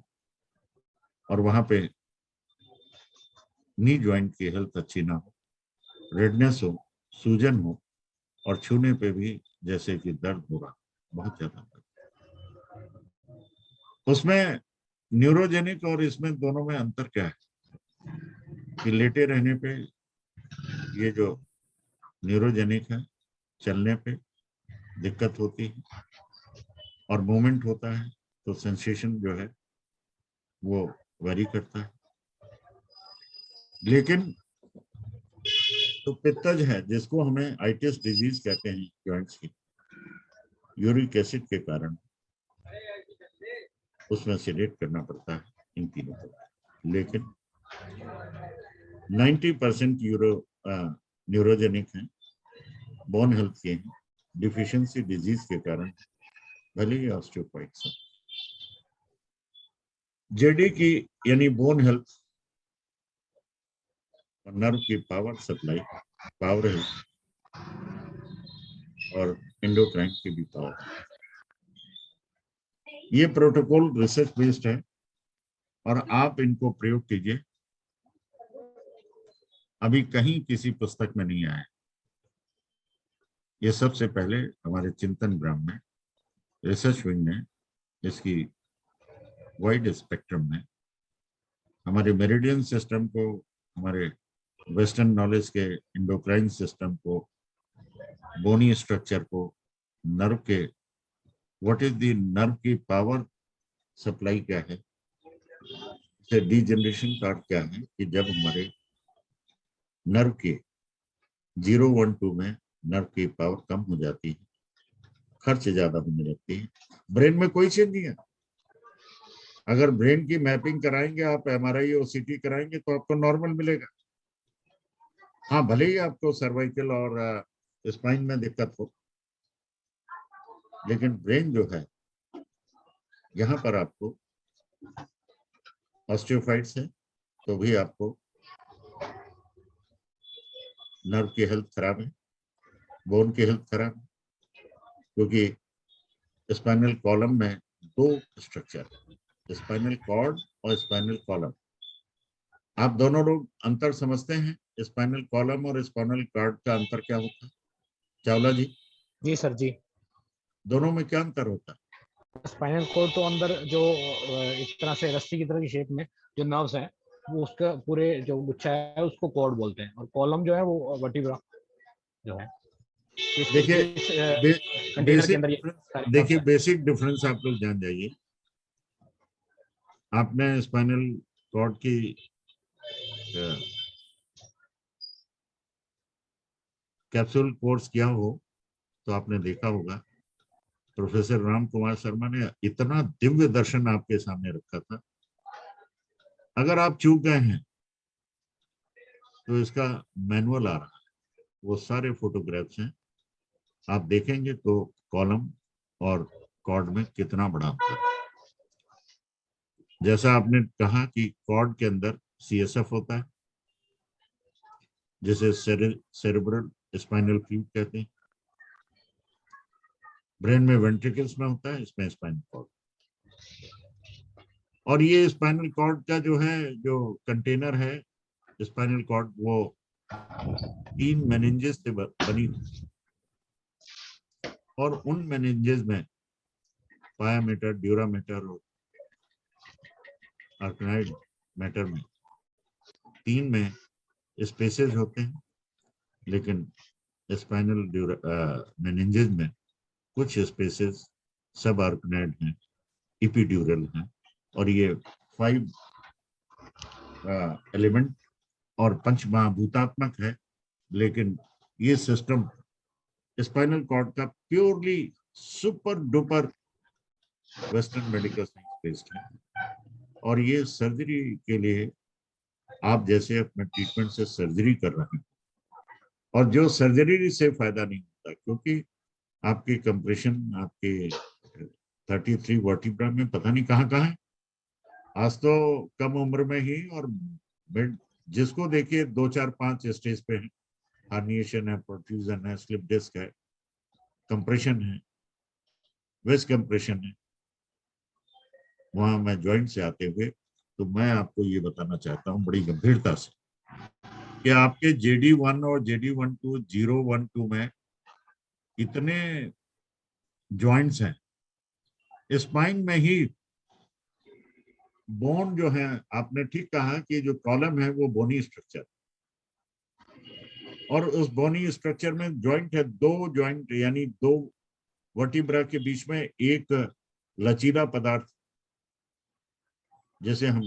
और वहां पे नी ज्वाइंट की हेल्थ अच्छी ना हो, रेडनेस हो, सूजन हो, और छूने पे भी जैसे कि दर्द हो रहा, बहुत ज्यादा दर्द। उसमें न्यूरोजेनिक और इसमें दोनों में अंतर क्या है कि लेटे रहने पे ये जो न्यूरोजेनिक है, चलने पे दिक्कत होती है और मूवमेंट होता है तो सेंसेशन जो है वो वेरी करता है। लेकिन तो पित्तज है जिसको हमें आइटिस डिजीज कहते हैं जॉइंट्स की, यूरिक एसिड के कारण उसमें सेडेट करना पड़ता है इन तीनों को। लेकिन 90% न्यूरोजेनिक हैं, बोन हेल्थ के हैं, डिफिशियंसी डिजीज के कारण भले ही ऑस्टियोपाइट्स हैं। जेडी की यानी बोन हेल्थ और नर्व की पावर सप्लाई, पावर हेल्थ और एंडोक्राइन की भी पावर। ये प्रोटोकॉल रिसर्च बेस्ड है और आप इनको प्रयोग कीजिए। अभी कहीं किसी पुस्तक में नहीं आया। ये सबसे पहले हमारे चिंतन ग्राम में रिसर्च विंग ने इसकी वाइड स्पेक्ट्रम में हमारे मेरिडियन सिस्टम को, हमारे वेस्टर्न नॉलेज के एंडोक्राइन सिस्टम को, बोनी स्ट्रक्चर को, नर्व के व्हाट इज द नर्व की पावर सप्लाई क्या है, डीजनरेशन का क्या है कि जब हमारे नर्व के 0-1-2 में नर्व की पावर कम हो जाती है, खर्च ज्यादा होने लगती है, ब्रेन में कोई चेंज नहीं है। अगर ब्रेन की मैपिंग कराएंगे आप, एमआरआई और सीटी कराएंगे तो आपको नॉर्मल मिलेगा। हाँ, भले ही आपको सर्वाइकल और स्पाइन में दिक्कत हो, लेकिन ब्रेन जो है यहाँ पर आपको ऑस्टियोफाइट्स है तो भी आपको नर्व की हेल्थ खराब है, बोन की हेल्थ खराब है, क्योंकि स्पाइनल कॉलम में दो स्ट्रक्चर, स्पाइनल कॉर्ड और स्पाइनल कॉलम। आप दोनों लोग अंतर समझते हैं? स्पाइनल कॉलम और स्पाइनल कॉर्ड का अंतर क्या होता है चावला जी? जी सर जी। दोनों में क्या अंतर होता है? स्पाइनल कोड तो अंदर जो एक तरह से रस्सी की तरह की शेप में जो नर्व्स हैं वो उसका पूरे जो गुच्छा है उसको कॉर्ड बोलते हैं, और कॉलम जो है वो वर्टिब्रा जो है। देखिए कंटेनर के अंदर ये देखिए बेसिक डिफरेंस आप लोग जान जाइए। आपने स्पाइनल कॉर्ड की कैप्सूल कोर्स किया हो तो आपने देखा होगा प्रोफेसर राम कुमार शर्मा ने इतना दिव्य दर्शन आपके सामने रखा था। अगर आप चूक गए हैं तो इसका मैनुअल आ रहा है, वो सारे फोटोग्राफ्स हैं, आप देखेंगे तो कॉलम और कॉर्ड में कितना बड़ा अंतर है। जैसा आपने कहा कि कॉर्ड के अंदर सीएसएफ होता है, जिसे सेरेब्रल स्पाइनल फ्लूइड कहते हैं। ब्रेन में वेंट्रिकल्स में होता है, इसमें स्पाइनल कॉर्ड। और ये स्पाइनल कॉर्ड का जो है जो कंटेनर है स्पाइनल कॉर्ड, वो 3 मेनिंजेस से बनी हुई, और उन मेनिंजेस में पायामेटर, ड्यूरामेटर और आर्कनाइड मैटर में 3 में स्पेसेस होते हैं, लेकिन स्पाइनल मेनिंजेस में कुछ स्पेसेस सब आर्कनाइड हैं, इपिड्यूरल हैं, और ये 5 एलिमेंट और पंचमहाभूतात्मक है। लेकिन ये सिस्टम स्पाइनल कॉर्ड का purely super duper western medical science based है, और ये सर्जरी के लिए आप जैसे अपने ट्रीटमेंट से सर्जरी कर रहे हैं, और जो सर्जरी से फायदा नहीं होता, क्योंकि आपके कंप्रेशन आपके 33 वर्टिब्रा में पता नहीं कहाँ कहाँ है। आज तो कम उम्र में ही, और जिसको देखिए 2, 4, 5 स्टेज पे है, हार्निएशन है, प्रोट्रूजन है, स्लिप डिस्क है, कंप्रेशन है, वेस्ट कंप्रेशन है। वहां मैं जॉइंट से आते हुए तो मैं आपको ये बताना चाहता हूँ बड़ी गंभीरता से कि आपके JD1 और JD12 0-1-2 में इतने जॉइंट्स हैं। स्पाइन में ही बोन जो है, आपने ठीक कहा कि जो कॉलम है वो बोनी स्ट्रक्चर, और उस बोनी स्ट्रक्चर में जॉइंट है, 2 जॉइंट यानी 2 वर्टिब्रा के बीच में एक लचीला पदार्थ जैसे हम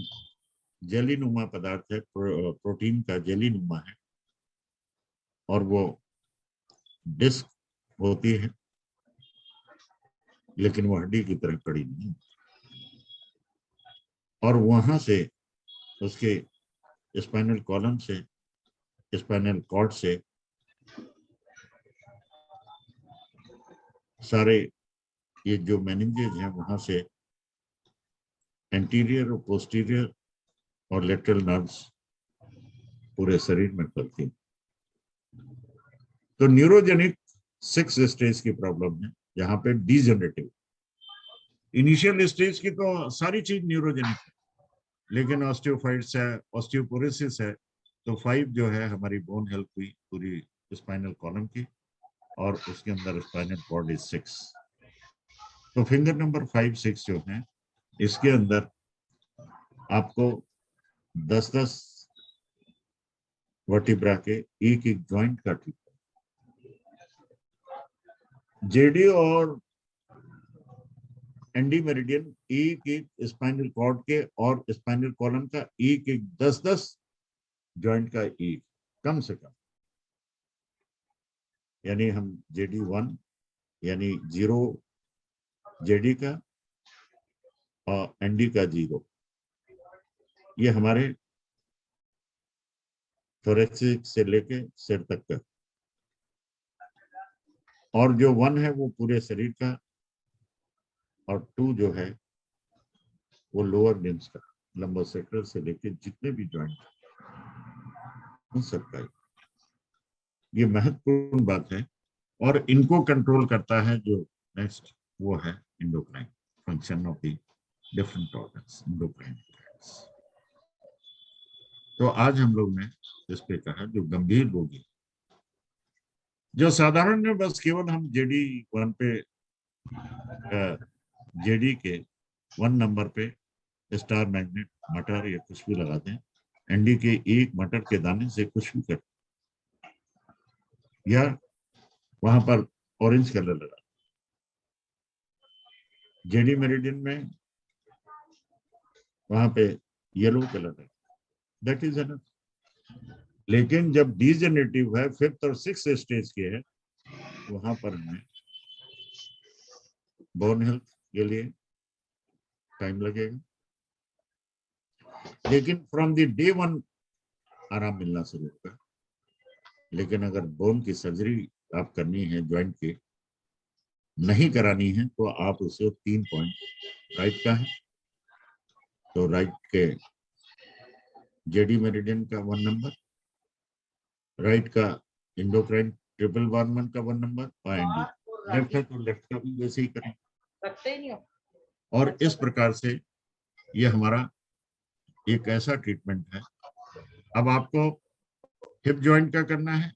जेली नुमा पदार्थ है, प्रोटीन का जेली नुमा है, और वो डिस्क होती है, लेकिन वो हड्डी की तरह कड़ी नहीं, और वहां से उसके स्पाइनल कॉलम से, स्पाइनल कॉर्ड से सारे ये जो मेनिंजेज हैं वहां से एंटीरियर और पोस्टीरियर और लेटरल नर्व्स पूरे शरीर में फैलती हैं। तो न्यूरोजेनिक 6 स्टेज की प्रॉब्लम है, यहाँ पे डीजेनरेटिव। इनिशियल स्टेज की तो सारी चीज न्यूरोजेनिक है, लेकिन ऑस्टियोफाइट्स है, ऑस्टियोपोरोसिस है, तो 5 जो है हमारी बोन हेल्थ हुई पूरी स्पाइनल कॉलम की, और उसके अंदर स्पाइनल कॉर्ड इज 6। तो फिंगर नंबर 5, 6 जो है, इसके अंदर आपको 10-10 वर्टिब्रा के एक एक जॉइंट का ट्रीटमेंट, जेडी और एंडी मेरिडियन एक एक स्पाइनल कॉर्ड के और स्पाइनल कॉलम का एक एक 10-10 जॉइंट का एक कम से कम, यानी हम जेडी 1 यानी 0 जेडी का और एनडी का 0, ये हमारे थोरेसिक से लेके सिर तक का, और जो 1 है वो पूरे शरीर का, और 2 जो है वो लोअर लिम्स का, लंबोसेक्टर से लेके जितने भी जॉइंट उन सबका। ये महत्वपूर्ण बात है, और इनको कंट्रोल करता है जो नेक्स्ट वो है endocrine function of the different organs, endocrine. तो आज हम लोग ने इस पे कहा जो गंभीर रोगी, जो साधारण में बस केवल हम जेडी 1 पे, जेडी के 1 नंबर पे स्टार मैग्नेट मटर या कुछ भी लगा दें, एनडी के एक मटर के दाने से कुछ भी कर, या वहां पर ऑरेंज कलर लगा, जेडी मेरिडियन में वहां पे येलो कलर लगा, दैट इज एनफ। लेकिन जब डीजेनरेटिव है, 5th और 6th स्टेज के है, वहां पर हमें बोन हेल्थ के लिए टाइम लगेगा, लेकिन फ्रॉम द डे 1 आराम मिलना शुरू होगा। लेकिन अगर बोन की सर्जरी आप करनी है, ज्वाइंट की नहीं करानी है, तो आप उसे 3 पॉइंट राइट का है, तो राइट के जेडी मेरिडियन का 1 नंबर, राइट का इंडोक्राइन ट्रिपल वार्मन का 1 नंबर, और एंडी लेफ्ट है तो लेफ्ट का भी वैसे ही करें। और इस प्रकार से ये हमारा एक ऐसा ट्रीटमेंट है। अब आपको हिप जॉइंट का करना है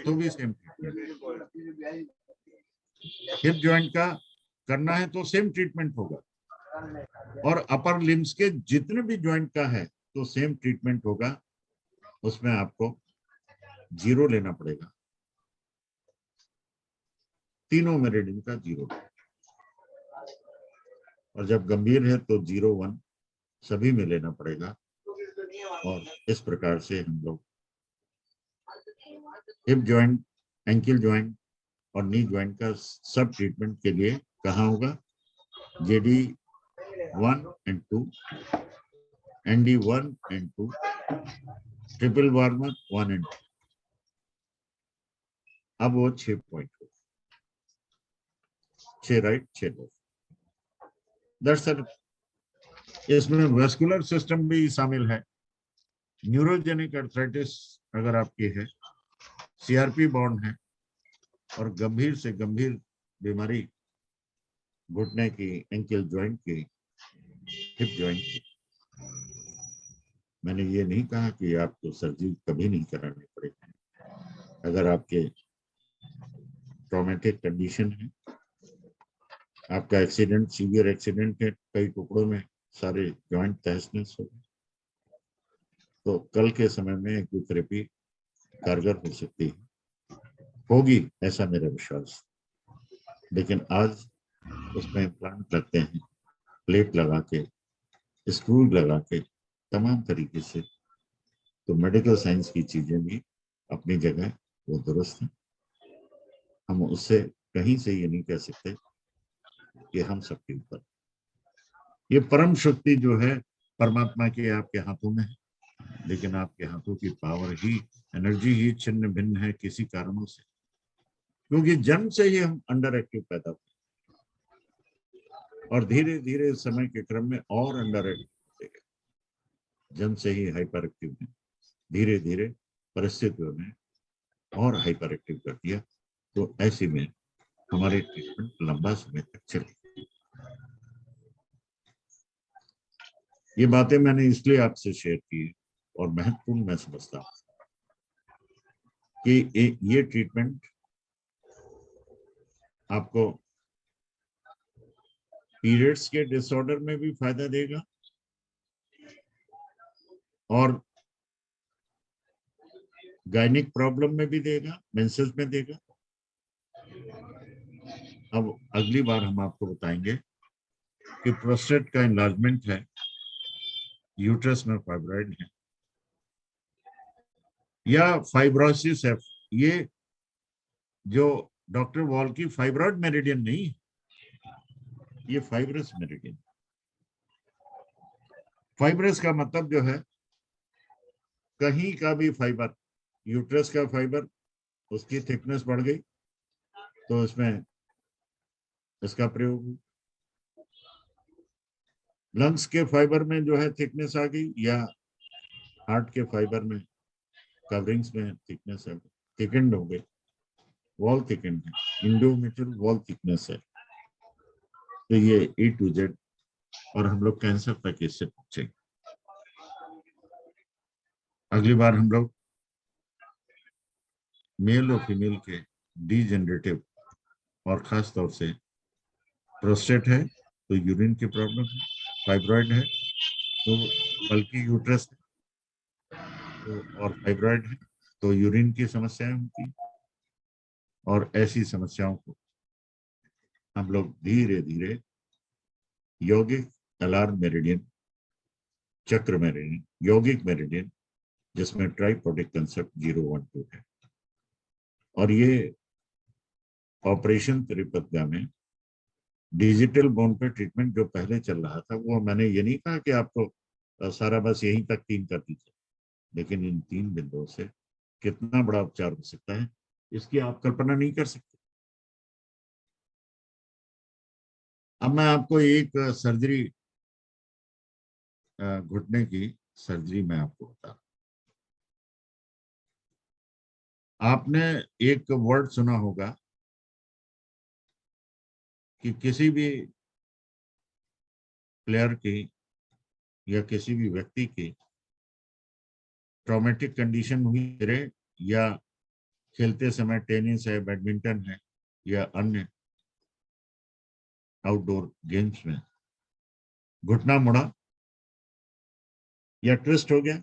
तो भी सेम ट्रीटमेंट, हिप जॉइंट का करना है तो सेम ट्रीटमेंट होगा, और अपर लिम्स के जितने भी जॉइंट का है तो सेम ट्रीटमेंट होगा। उसमें आपको 0 लेना पड़ेगा, तीनों मेरिडियन का 0, और जब गंभीर है तो 0, 1 सभी में लेना पड़ेगा। और इस प्रकार से हम लोग हिप जॉइंट, एंकल जॉइंट और नी जॉइंट का सब ट्रीटमेंट के लिए कहाँ होगा, JD 1 and 2, ND 1 and 2, triple warmer 1 and 2। अब वो 6 पॉइंट हो, 6 राइट 6 लेफ्ट। दरअसल इसमें वेस्कुलर सिस्टम भी शामिल है। न्यूरोजेनिक अर्थराइटिस अगर आपकी है, सीआरपी बॉन्ड है, और गंभीर से गंभीर बीमारी घुटने की, एंकल जॉइंट की, हिप जॉइंट की, मैंने ये नहीं कहा कि आपको सर्जरी कभी नहीं करानी पड़ेगी। अगर आपके ट्रॉमेटिक कंडीशन है, आपका एक्सीडेंट, सीवियर एक्सीडेंट है, कई टुकड़ों में सारे जॉइंट तहस नहस हो गए, तो कल के समय में एक्यूथेरेपी कारगर हो सकती है, होगी ऐसा मेरा विश्वास। लेकिन आज उसमें इम्प्लांट लगते हैं, प्लेट लगा के, स्क्रू लगा के तमाम तरीके से, तो मेडिकल साइंस की चीजें भी अपनी जगह वो दुरुस्त है। हम उससे कहीं से ये नहीं कह सकते कि हम सबके ऊपर, ये परम शक्ति जो है परमात्मा के आपके हाथों में है, लेकिन आपके हाथों की पावर ही, एनर्जी ही छिन्न भिन्न है किसी कारणों से, क्योंकि जन्म से ही हम अंडर एक्टिव पैदा हुए और धीरे धीरे समय के क्रम में और अंडर एक्टिव, जन्म से ही हाइपर एक्टिव है, धीरे धीरे परिस्थितियों ने और हाइपर एक्टिव कर दिया। तो ऐसे में हमारे ट्रीटमेंट लंबा समय तक चले। ये बातें मैंने इसलिए आपसे शेयर की और महत्वपूर्ण मैं समझता हूं कि ये ट्रीटमेंट आपको पीरियड्स के डिसऑर्डर में भी फायदा देगा और गायनिक प्रॉब्लम में भी देगा, मेंसेस में देगा। अब अगली बार हम आपको बताएंगे कि प्रोस्टेट का एनलार्जमेंट है, यूट्रस में फाइब्रॉइड है या फाइब्रोसिस है। ये जो डॉक्टर वॉल की फाइब्रॉइड मेरिडियन नहीं है, ये फाइब्रस मेरिडियन। फाइब्रस का मतलब जो है कहीं का भी फाइबर, यूट्रस का फाइबर, उसकी थिकनेस बढ़ गई तो इसमें इसका प्रयोग, लंग्स के फाइबर में जो है थिकनेस आ गई, या हार्ट के फाइबर में कवरिंग्स में थिकनेस है, थिकेंड हो गई, वॉल थिकेंड है, इंडोमेट्रियल वॉल थिकनेस है। तो ये A to Z, और हम लोग कैंसर तक इससे पहुंचेंगे। अगली बार हम लोग मेल और फीमेल के डीजेनरेटिव और खास तौर से प्रोस्टेट है तो यूरिन की प्रॉब्लम है, फाइब्रॉइड है तो बल्कि यूट्रस है तो, और फाइब्रॉइड है तो यूरिन की समस्याएं होती, और ऐसी समस्याओं को हम लोग धीरे धीरे यौगिक अलार्म मेरिडियन, चक्र मेरिडियन, यौगिक मेरिडियन, जिसमें ट्राइपोडिक कंसेप्ट 012 है, और ये ऑपरेशन त्रिपतगा में डिजिटल बोन पे ट्रीटमेंट जो पहले चल रहा था, वो मैंने ये नहीं कहा कि आपको सारा बस यहीं तक 3 कर दीजिए, लेकिन इन 3 बिंदुओं से कितना बड़ा उपचार हो सकता है इसकी आप कल्पना नहीं कर सकते। अब मैं आपको एक सर्जरी, घुटने की सर्जरी मैं आपको बता, आपने एक वर्ड सुना होगा कि किसी भी प्लेयर की या किसी भी व्यक्ति की ट्रॉमेटिक कंडीशन हुई रहे, या खेलते समय टेनिस है, बैडमिंटन है या अन्य आउटडोर गेम्स में घुटना मुड़ा या ट्विस्ट हो गया,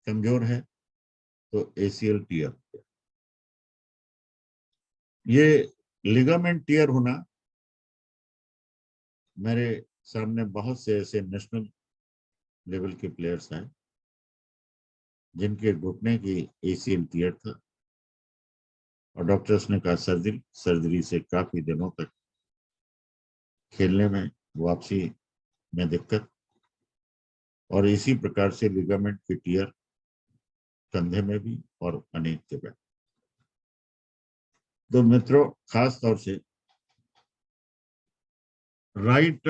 कमजोर है, तो ACL टियर। ये लिगामेंट टियर होना, मेरे सामने बहुत से ऐसे नेशनल लेवल के प्लेयर्स हैं जिनके घुटने की ACL टियर था और डॉक्टर्स ने कहा सर्जरी से काफी दिनों तक खेलने में, वापसी में दिक्कत, और इसी प्रकार से लिगामेंट की टियर कंधे में भी और अनेक जगह। तो मित्रों, खास तौर से राइट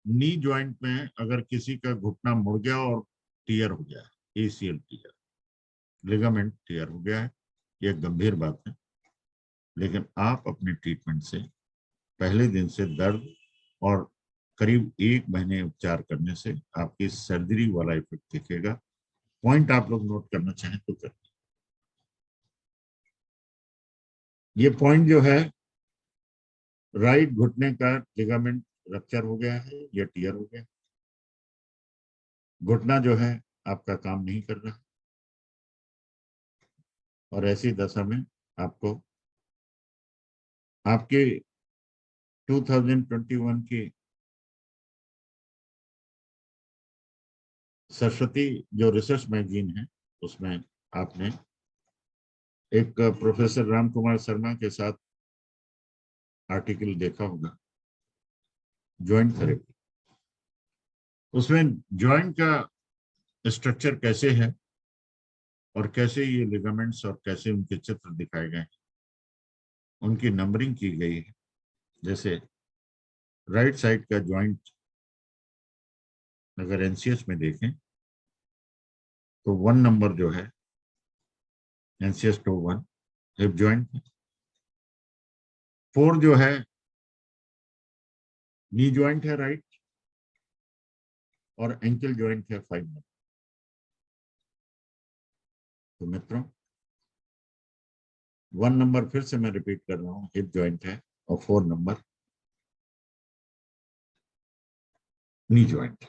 नी जॉइंट में अगर किसी का घुटना मुड़ गया और टियर हो गया, ACL टियर, लिगामेंट टियर हो गया है, यह गंभीर बात है, लेकिन आप अपने ट्रीटमेंट से पहले दिन से दर्द और करीब 1 महीने उपचार करने से आपकी सर्जरी वाला इफेक्ट दिखेगा। पॉइंट आप लोग नोट करना चाहें तो करें। ये पॉइंट जो है, राइट घुटने का लिगामेंट रप्चर हो गया है या टियर हो गया, घुटना जो है आपका काम नहीं कर रहा, और ऐसी दशा में आपको आपके 2021 की सरस्वती जो रिसर्च मैगजीन है उसमें आपने एक प्रोफेसर राम कुमार शर्मा के साथ आर्टिकल देखा होगा, जॉइंट थेरेपी। उसमें जॉइंट का स्ट्रक्चर कैसे है और कैसे ये लिगामेंट्स और कैसे उनके चित्र दिखाए गए हैं, उनकी नंबरिंग की गई है। जैसे राइट साइड का जॉइंट अगर एनसीएस में देखें तो 1 नंबर जो है एनसीएस 2-1 हिप जॉइंट है। 4 जो है नी जॉइंट है राइट, और एंकल जॉइंट है 5 नंबर। तो मित्रों 1 नंबर फिर से मैं रिपीट कर रहा हूँ, हिप जॉइंट है, और 4 नंबर नी जॉइंट।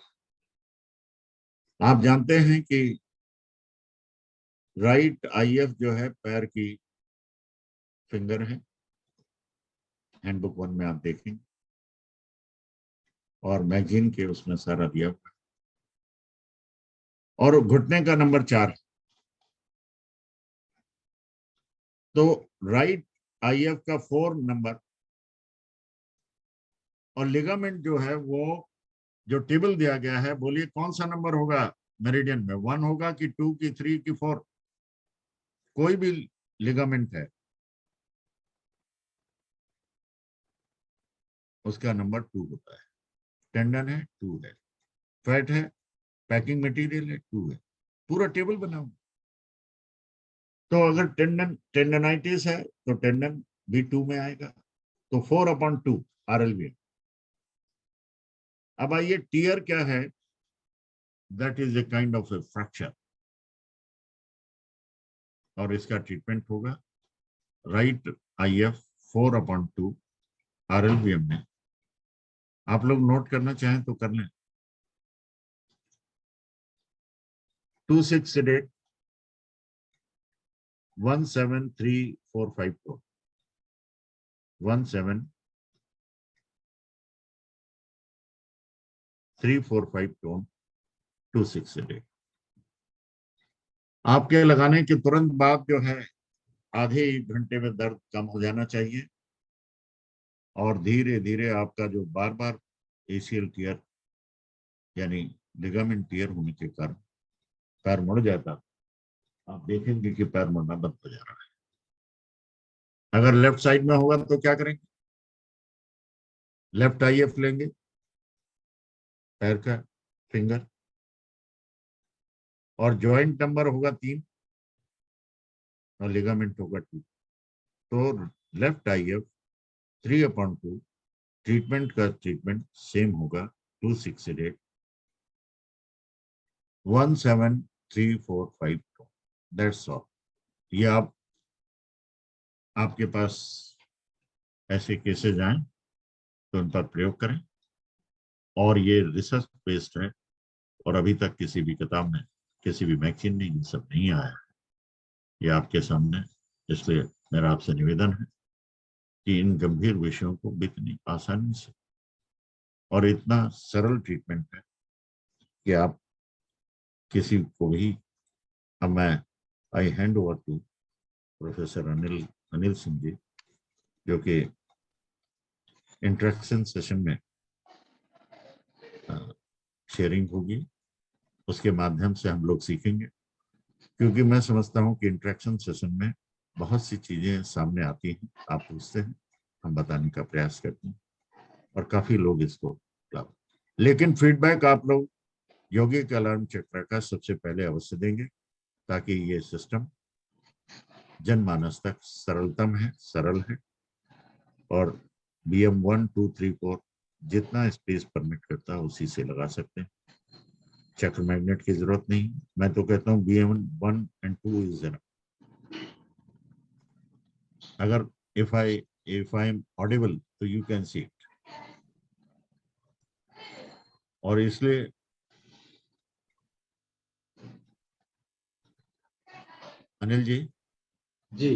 आप जानते हैं कि राइट आईएफ जो है पैर की फिंगर है, हैंडबुक 1 में आप देखेंगे, और मैगजीन के उसमें सारा दिया हुआ है। और घुटने का नंबर 4 है। तो राइट आईएफ का 4 नंबर, और लिगामेंट जो है वो जो टेबल दिया गया है, बोलिए कौन सा नंबर होगा मेरिडियन में, 1 होगा कि 2 की 3 की 4? कोई भी लिगामेंट है उसका नंबर 2 होता है। टेंडन है 2 है, फैट है, पैकिंग मटेरियल है 2 है, पूरा टेबल बना हुआ। तो अगर टेंडनाइटिस है तो टेंडन भी 2 में आएगा, तो 4/2 RLV। अब आइए टीयर क्या है? That is a kind of A fracture, और इसका ट्रीटमेंट होगा राइट IF 4/2 RLVM में। आप लोग नोट करना चाहें तो कर लें। 2-6 sedate 17345 17345 टोन 2-6 sedate। आपके लगाने के तुरंत बाद जो है आधे घंटे में दर्द कम हो जाना चाहिए, और धीरे धीरे आपका जो बार बार ACL टीयर यानी लिगामेंट टीयर होने के कारण पैर मुड़ जाता, आप देखेंगे कि पैर मुड़ना बंद हो जा रहा है। अगर लेफ्ट साइड में होगा तो क्या करेंगे? लेफ्ट IF लेंगे, पैर का फिंगर, और जॉइंट नंबर होगा 3 और लिगामेंट होगा 2। तो लेफ्ट IF 3/2, ट्रीटमेंट का ट्रीटमेंट सेम होगा 2-6 sedate 17345। That's all. ये आपके पास ऐसे केसेज आए तो उन पर प्रयोग करें, और ये रिसर्च बेस्ड है, और अभी तक किसी भी किताब में, किसी भी मैगजीन में ये सब नहीं आया है। ये आपके सामने, इसलिए मेरा आपसे निवेदन है कि इन गंभीर विषयों को इतनी आसानी से, और इतना सरल ट्रीटमेंट है कि आप किसी को भी, अब मैं I hand over to professor Anil Singh ji, जो कि इंटरेक्शन सेशन में शेयरिंग होगी, उसके माध्यम से हम लोग सीखेंगे। क्योंकि मैं समझता हूं कि इंटरेक्शन सेशन में बहुत सी चीजें सामने आती हैं, आप पूछते हैं, हम बताने का प्रयास करते हैं, और काफी लोग इसको लाभ, लेकिन फीडबैक आप लोग यौगिक अलार्म चक्र का सबसे पहले अवश्य देंगे, ताकि ये सिस्टम जनमानस तक सरल है, और BM 1, 2, 3, 4 जितना स्पेस परमिट करता है उसी से लगा सकते हैं। चक्र मैग्नेट की जरूरत नहीं। मैं तो कहता हूँ BM 1 and 2 इज एनफ। अगर if I am audible तो you can see it। और इसलिए अनिल जी जी,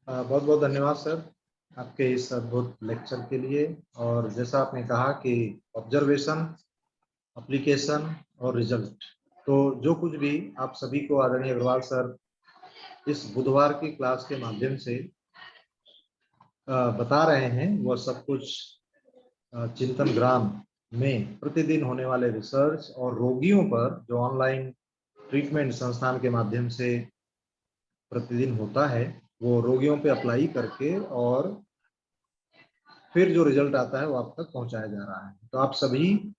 बहुत बहुत धन्यवाद सर आपके इस अद्भुत लेक्चर के लिए। और जैसा आपने कहा कि ऑब्जर्वेशन एप्लीकेशन और रिजल्ट। तो जो कुछ भी आप सभी को आदरणीय अग्रवाल सर इस बुधवार की क्लास के माध्यम से बता रहे हैं, वह सब कुछ चिंतन ग्राम में प्रतिदिन होने वाले रिसर्च और रोगियों पर जो ऑनलाइन ट्रीटमेंट संस्थान के माध्यम से प्रतिदिन होता है, वो रोगियों पे अप्लाई करके और फिर जो रिजल्ट आता है वो आप तक पहुंचाया जा रहा है। तो आप सभी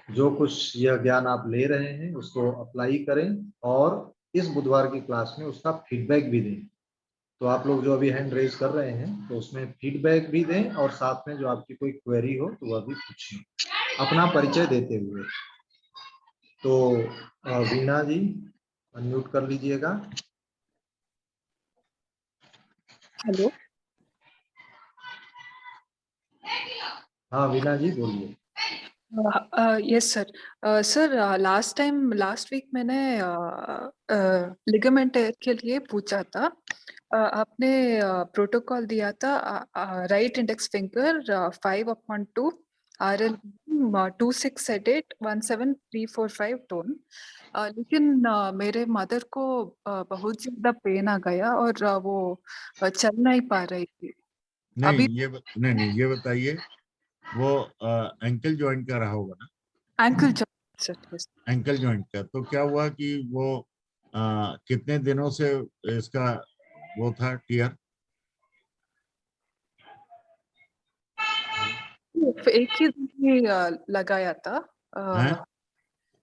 जो कुछ यह ज्ञान आप ले रहे हैं उसको अप्लाई करें और इस बुधवार की क्लास में उसका फीडबैक भी दें। तो आप लोग जो अभी हैंड रेज कर रहे हैं तो उसमें फीडबैक भी दें और साथ में जो आपकी कोई क्वेरी हो तो वह भी पूछें अपना परिचय देते हुए। तो वीणा जी अनम्यूट कर लीजिएगा। हेलो। हाँ वीणा जी बोलिए। Yes sir. Sir last week मैंने लिगामेंट के लिए पूछा था। आपने प्रोटोकॉल दिया था right index finger 5/2 RL 26 sedate 17345 tone. लेकिन मेरे मदर को बहुत ज्यादा पेन आ गया और वो चल नहीं पा रही थी। नहीं नहीं ये बताइए, वो एंकल जॉइंट का रहा होगा ना? Ankle joint sir. Ankle joint का। तो क्या हुआ कि वो कितने दिनों से इसका वो था टियर? एक ही दिन ही लगाया था। हैं?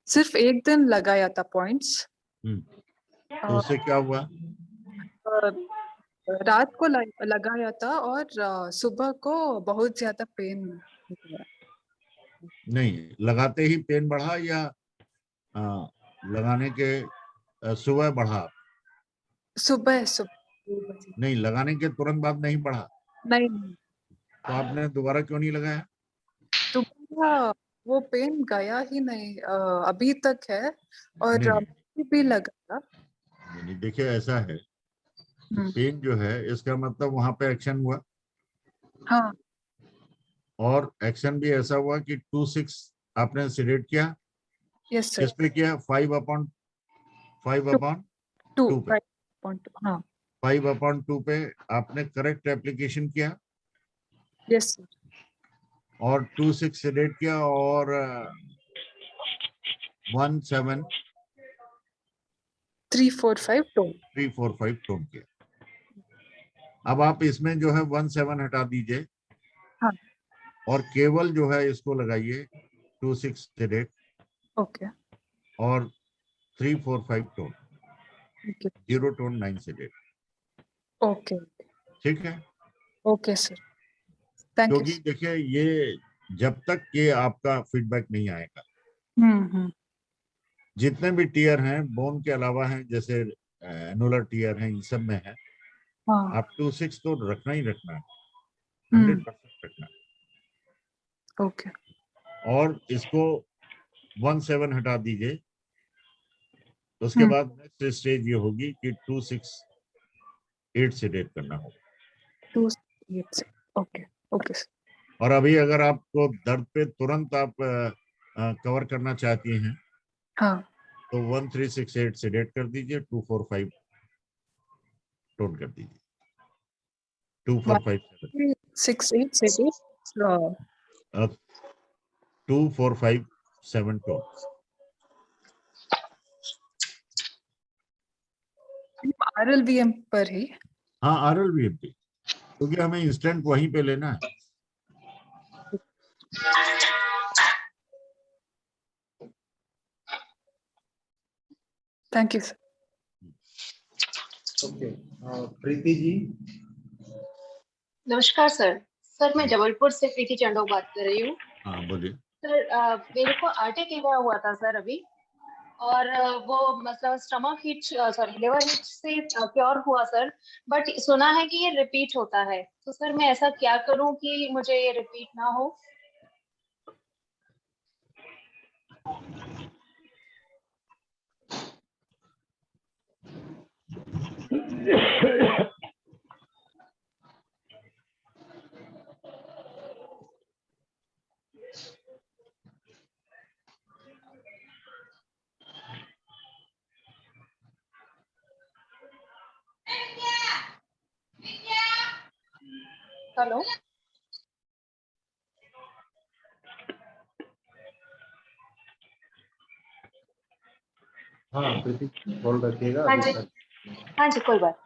सिर्फ एक दिन लगाया था पॉइंट्स। तो उससे क्या हुआ? रात को लगाया था और सुबह को बहुत ज्यादा पेन हुआ। नहीं, लगाते ही पेन बढ़ा या लगाने के सुबह बढ़ा? सुबह 2 बजे। नहीं, लगाने के तुरंत बाद नहीं बढ़ा? नहीं, तो आपने दोबारा क्यों नहीं लगाया? दोबारा वो पेन गया ही नहीं, अभी तक है। और नहीं भी लगा। नहीं, देखिए ऐसा है, पेन जो है इसका मतलब वहां पे एक्शन हुआ। हाँ। और एक्शन भी ऐसा हुआ कि 2/6 आपने सिलेक्ट किया। Yes sir. किस पे किया? 5/2 पे। 5/2। हाँ। 5/2 पे आपने करेक्ट एप्लीकेशन किया यस सर। और 2/6 सिलेक्ट किया और 17 345 टोन। 345 टोन किया। अब आप इसमें जो है 17 हटा दीजिए। हाँ। और केवल जो है इसको लगाइए 2/6 सिलेक्ट ओके। और 345 टोन, 0 टोन 9 सिलेक्ट। ओके। ठीक है? Okay sir, thank you. क्योंकि देखिए ये जब तक ये आपका फीडबैक नहीं आएगा, जितने भी टीयर हैं बोन के अलावा हैं, जैसे एनुलर टीयर हैं, इन सब में है, हाँ। आप 2/6 तो रखना ही रखना है, 100% रखना है। ओके। और इसको 17 हटा दीजिए। उसके बाद नेक्स्ट स्टेज ये होगी कि 2/6/8 से डेट करना होगा। 2/8 से। ओके। Okay sir. और अभी अगर आपको दर्द पे तुरंत आप कवर करना चाहती हैं हाँ। तो 1368 से डेट कर दीजिए, 245 टोन कर दीजिए, 2457 6/8 से 2457 टोन। RLVM पर ही। हाँ, RLVMP, क्योंकि हमें इंस्टेंट वहीं पे लेना है। Thank you sir. Okay, Preeti ji. नमस्कार सर। सर मैं जबलपुर से प्रीति चंडोक बात कर रही हूँ। हाँ बोलिए। सर मेरे को आर्टिक एरिया हुआ था सर अभी, और वो मतलब stomach hit sorry liver hit से क्योर हुआ सर, बट सुना है कि ये रिपीट होता है। तो सर मैं ऐसा क्या करूं कि मुझे ये रिपीट ना हो? हेलो। हाँ प्रीति, होल्ड रखिएगा हाँ अभी जी, सर। हाँ जी, कोई बात।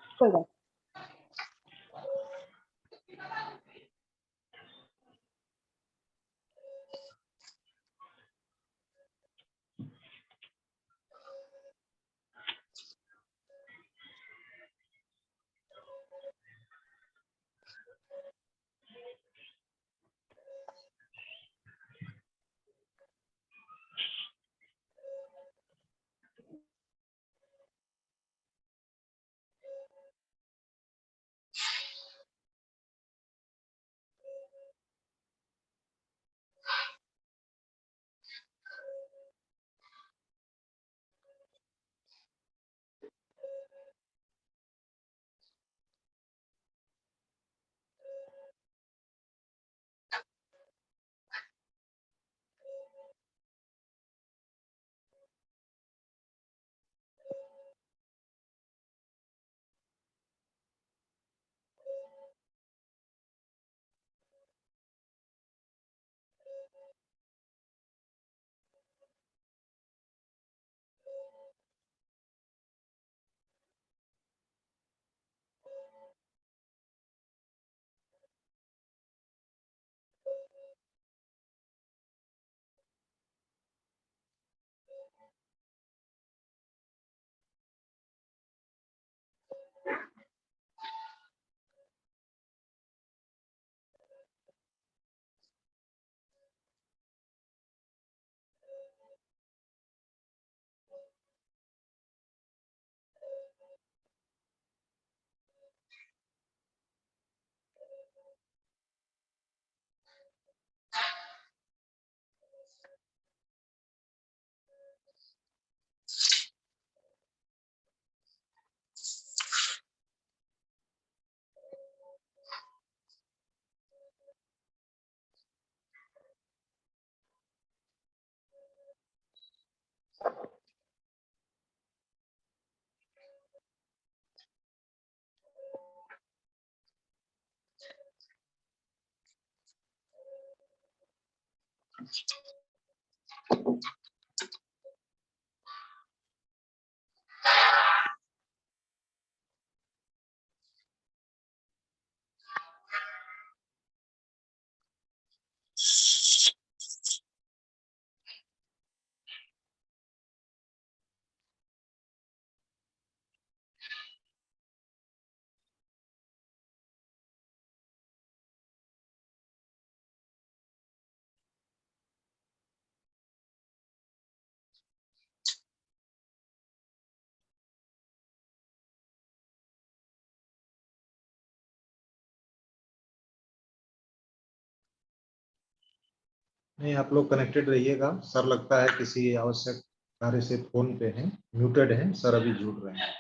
नहीं, आप लोग कनेक्टेड रहिएगा। सर लगता है किसी आवश्यक कार्य से फोन पे हैं, म्यूटेड हैं सर, अभी जुड़ रहे हैं।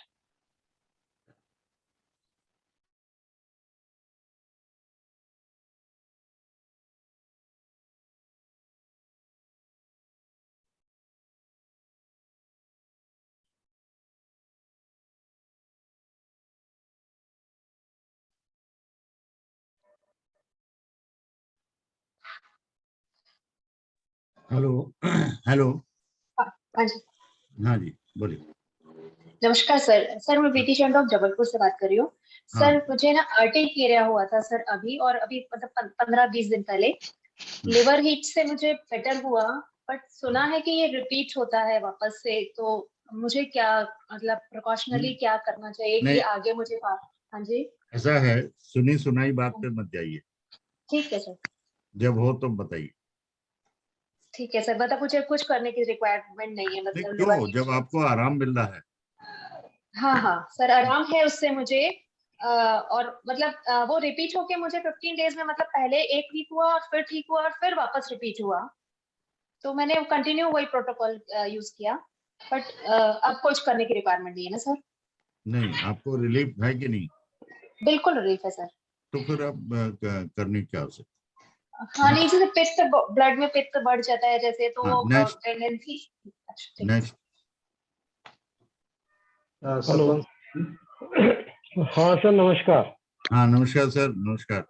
हेलो। हेलो। हाँ जी, हाँ जी, बोलिए। नमस्कार सर। सर मैं प्रीति चंडोक जबलपुर से बात कर रही हूँ। हाँ। सर मुझे ना आर्टिक किया हुआ था सर अभी, और अभी मतलब 15-20 दिन पहले लिवर हीट से मुझे बेटर हुआ, बट सुना है कि ये रिपीट होता है वापस से, तो मुझे क्या मतलब प्रिकॉशनली क्या करना चाहिए कि नहीं, आगे मुझे हाँ जी। ऐसा है, सुनी सुनाई बात पे मत जाइए, ठीक है सर। जब हो तो बताइए। ठीक है सर, मतलब मुझे कुछ करने की रिक्वायरमेंट नहीं है, नहीं, मतलब लिवर क्यों, हीट जब से। आपको आराम मिल रहा है। हाँ हाँ सर, आराम है उससे मुझे। और मतलब वो रिपीट होके मुझे 15 डेज में, मतलब पहले एक वीक हुआ और फिर ठीक हुआ और फिर वापस रिपीट हुआ, तो मैंने कंटिन्यू वही प्रोटोकॉल यूज किया, बट अब कुछ करने की रिक्वायरमेंट नहीं है ना सर? नहीं, आपको रिलीफ है कि नहीं? बिल्कुल रिलीफ है सर। तो फिर अब करने की क्या आवश्यकता? हाँ नहीं, जैसे पित्त, ब्लड में पित्त बढ़ जाता है जैसे, तो हाँ, वो नेक्स्ट। टेंडेंसी। अच्छा ठीक है। नेक्स्ट। सरपंच। हाँ सर, नमस्कार। हाँ, नमस्कार सर, नमस्कार।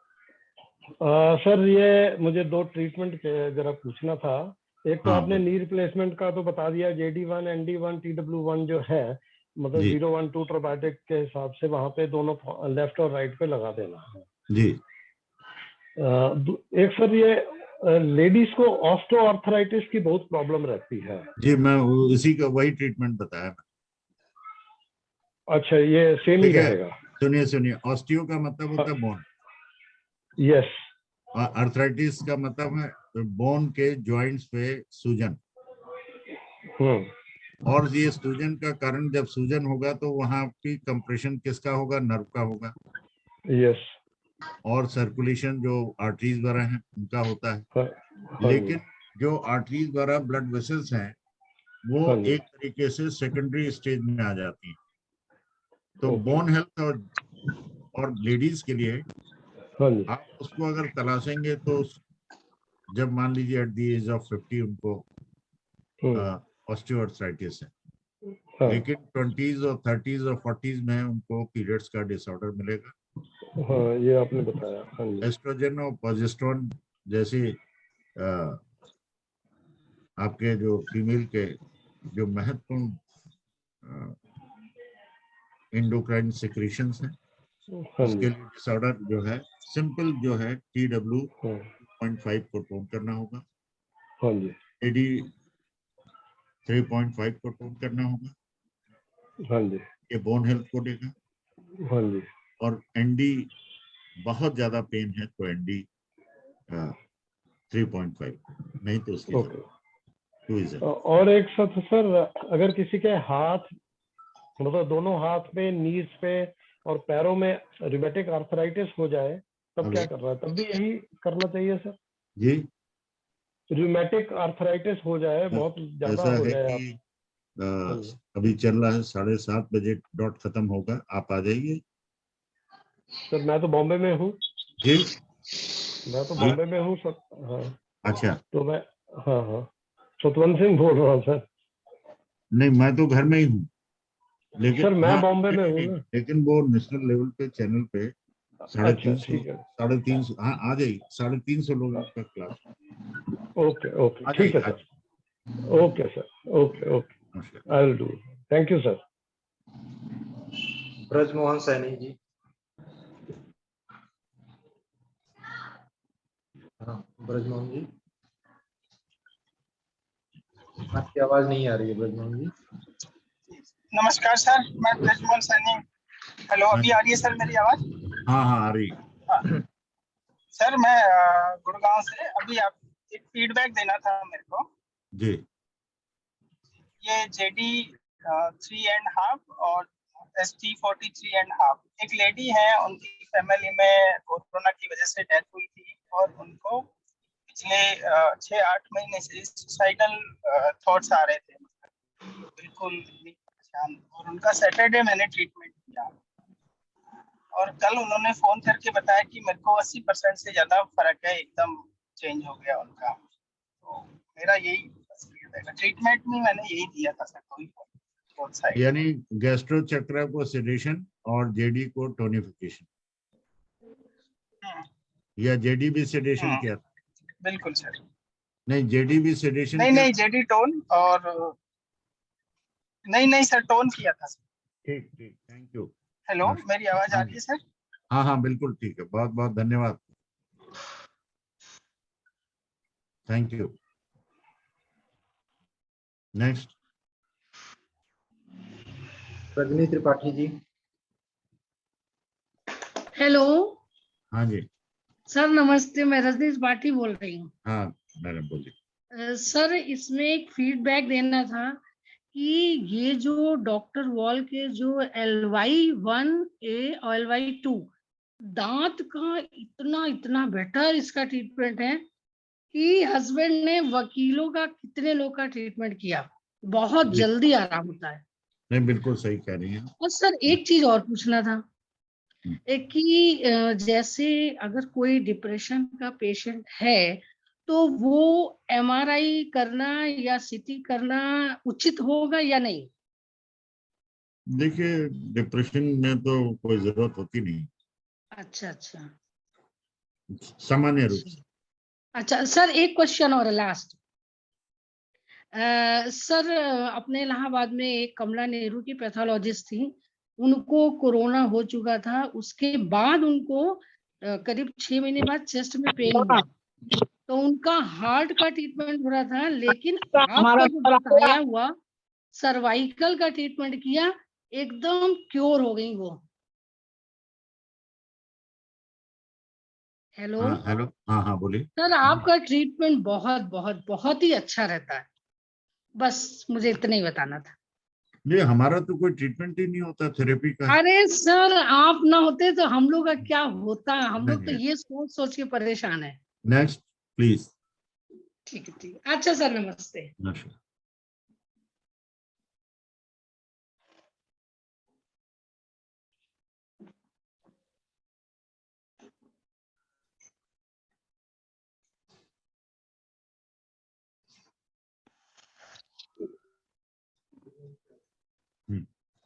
सर ये मुझे 2 ट्रीटमेंट के जरा पूछना था। एक तो हाँ, आपने नी रिप्लेसमेंट का तो बता दिया, JD1, ND1, TW1 जो है मतलब जी 012 ट्रोबैटिक के हिसाब से वहां पे दोनों लेफ्ट और राइट पे लगा देना है। जी। एक सर ये लेडीज को ऑस्टियोआर्थराइटिस की बहुत प्रॉब्लम रहती है। जी, मैं इसी का वही ट्रीटमेंट बताया। अच्छा, ये सेम ही देखिए, रहेगा? सुनिए, ऑस्टियो का मतलब होता है बोन, यस। और अर्थराइटिस का मतलब है बोन के जॉइंट्स पे सूजन। और ये सूजन का कारण, जब सूजन होगा तो वहां की कंप्रेशन किसका होगा? नर्व का होगा। यस। और सर्कुलेशन जो आर्टरीज द्वारा है उनका होता है। हाँ जी। लेकिन जो आर्टरीज द्वारा ब्लड वेसल्स हैं वो हाँ जी। एक तरीके से सेकेंडरी स्टेज में आ जाती हैं। तो ओके। बोन हेल्थ और लेडीज के लिए हाँ जी। आप उसको अगर तलाशेंगे तो जब मान लीजिए एट द एज ऑफ 50 उनको ऑस्टियोआर्थराइटिस है, हाँ लेकिन 20s और 30s और 40s में उनको पीरियड्स का डिसऑर्डर मिलेगा। हाँ, ये आपने बताया। हाँ जी। एस्ट्रोजन और प्रोजेस्टेरोन जैसे आपके जो फीमेल के जो महत्वपूर्ण एंडोक्राइन सिक्रीशंस हैं, हाँ उसके जी। लिए डिसऑर्डर जो है सिंपल जो है TW हाँ 0.5 को टोन करना होगा, हाँ जी। AD 3.5 को टोन करना होगा। हाँ जी। ये बोन हेल्थ को देगा। हाँ जी। और ND बहुत ज्यादा पेन है तो ND 3.5, नहीं तो उसकी ओके। जरूरत। और एक सर, अगर किसी के हाथ मतलब दोनों हाथ पे, नीज पे और पैरों में रिमेटिक आर्थराइटिस हो जाए तब क्या करना है? तब भी यही करना चाहिए सर? जी, रिमेटिक आर्थराइटिस हो जाए, बहुत ज्यादा ऐसा हो है जाए कि हाँ जी। अभी चल रहा है 7:30 बजे डॉट खत्म होगा, आप आ जाइए। सर मैं तो बॉम्बे में हूँ। जी, मैं तो बॉम्बे में हूँ सर। हाँ अच्छा। तो मैं, हाँ हाँ, सतवंत सिंह बोल रहा हूँ सर। नहीं, मैं तो घर में ही हूँ, लेकिन सर मैं हाँ, बॉम्बे में हूँ नहीं, ना। लेकिन वो नेशनल लेवल पे चैनल पे अच्छा 350 ठीक है। 350, हाँ आ जाइए, 350 लोगों का क्लास। ओके ओके आ ठीक जाइए, है आ सर। जाइए। Okay sir. ओके ओके, नमस्कार। I will do. Thank you sir. Brajmohan Saini ji. हाँ, ब्रजमोहन जी, आपकी आवाज नहीं आ रही है ब्रजमोहन जी। नमस्कार सर, मैं ब्रजमोहन सैनी। हेलो, हाँ अभी आ रही है सर मेरी आवाज? हाँ, आ रही। सर मैं गुड़गांव से, अभी आप एक फीडबैक देना था मेरे को। जी ये JD 3.5 और ST 43.5, एक लेडी है, उनकी फैमिली में कोरोना की वजह से डेथ हुई थी और उनको पिछले 6-8 महीने से सुसाइडल थॉट्स आ रहे थे, बिल्कुल परेशान। और उनका सैटरडे मैंने ट्रीटमेंट किया और कल उन्होंने फोन करके बताया कि मेरे को 80% से ज्यादा फर्क है, एकदम चेंज हो गया उनका। तो मेरा यही ट्रीटमेंट में मैंने यही दिया था सर, कोई बोथ साइड। यानी गैस्ट्रो चक्रा को सेडेशन और JD को टोनिफिकेशन, या JD भी सेडेशन किया था? बिल्कुल सर। नहीं, JD भी सेडेशन नहीं किया नहीं, था? JD टोन और नहीं सर, टोन किया था सर। ठीक ठीक, थैंक यू। हेलो, मेरी आवाज आ रही है सर? हाँ हाँ, बिल्कुल ठीक है, बहुत बहुत धन्यवाद, thank you. Next, Rajni Tripathi ji. Hello हाँ जी। सर, नमस्ते, मैं रजनी त्रिपाठी बोल रही हूँ। हाँ मैडम बोलिए। सर इसमें एक फीडबैक देना था कि ये जो डॉक्टर वॉल के जो LY1A और LY2 दांत का इतना बेटर इसका ट्रीटमेंट है कि हस्बैंड ने वकीलों का कितने लोग का ट्रीटमेंट किया, बहुत जी, जल्दी आराम होता है। नहीं बिल्कुल सही कह रही हैं। और सर एक चीज और पूछना था एक कि जैसे अगर कोई डिप्रेशन का पेशेंट है तो वो MRI करना या CT करना उचित होगा या नहीं? देखिए, डिप्रेशन में तो कोई जरूरत होती नहीं। अच्छा अच्छा। सामान्य रूप से। अच्छा सर, एक क्वेश्चन और लास्ट। सर, अपने इलाहाबाद में एक कमला नेहरू की पैथोलॉजिस्ट थी, उनको कोरोना हो चुका था, उसके बाद उनको करीब 6 महीने बाद चेस्ट में पेन हुआ, तो उनका हार्ट का ट्रीटमेंट हो रहा था, लेकिन आपका जो बताया हुआ सर्वाइकल का ट्रीटमेंट किया, एकदम क्योर हो गई वो। हेलो हेलो, हाँ हाँ बोलिए सर, आपका ट्रीटमेंट बहुत बहुत बहुत ही अच्छा रहता है, बस मुझे इतना ही बताना था। नहीं, हमारा तो कोई ट्रीटमेंट ही नहीं होता थेरेपी का। अरे सर, आप ना होते तो हम लोग का क्या होता, हम लोग तो नहीं। ये सोच सोच के परेशान है। Next please. ठीक है, ठीक है। अच्छा सर, नमस्ते। नमस्कार।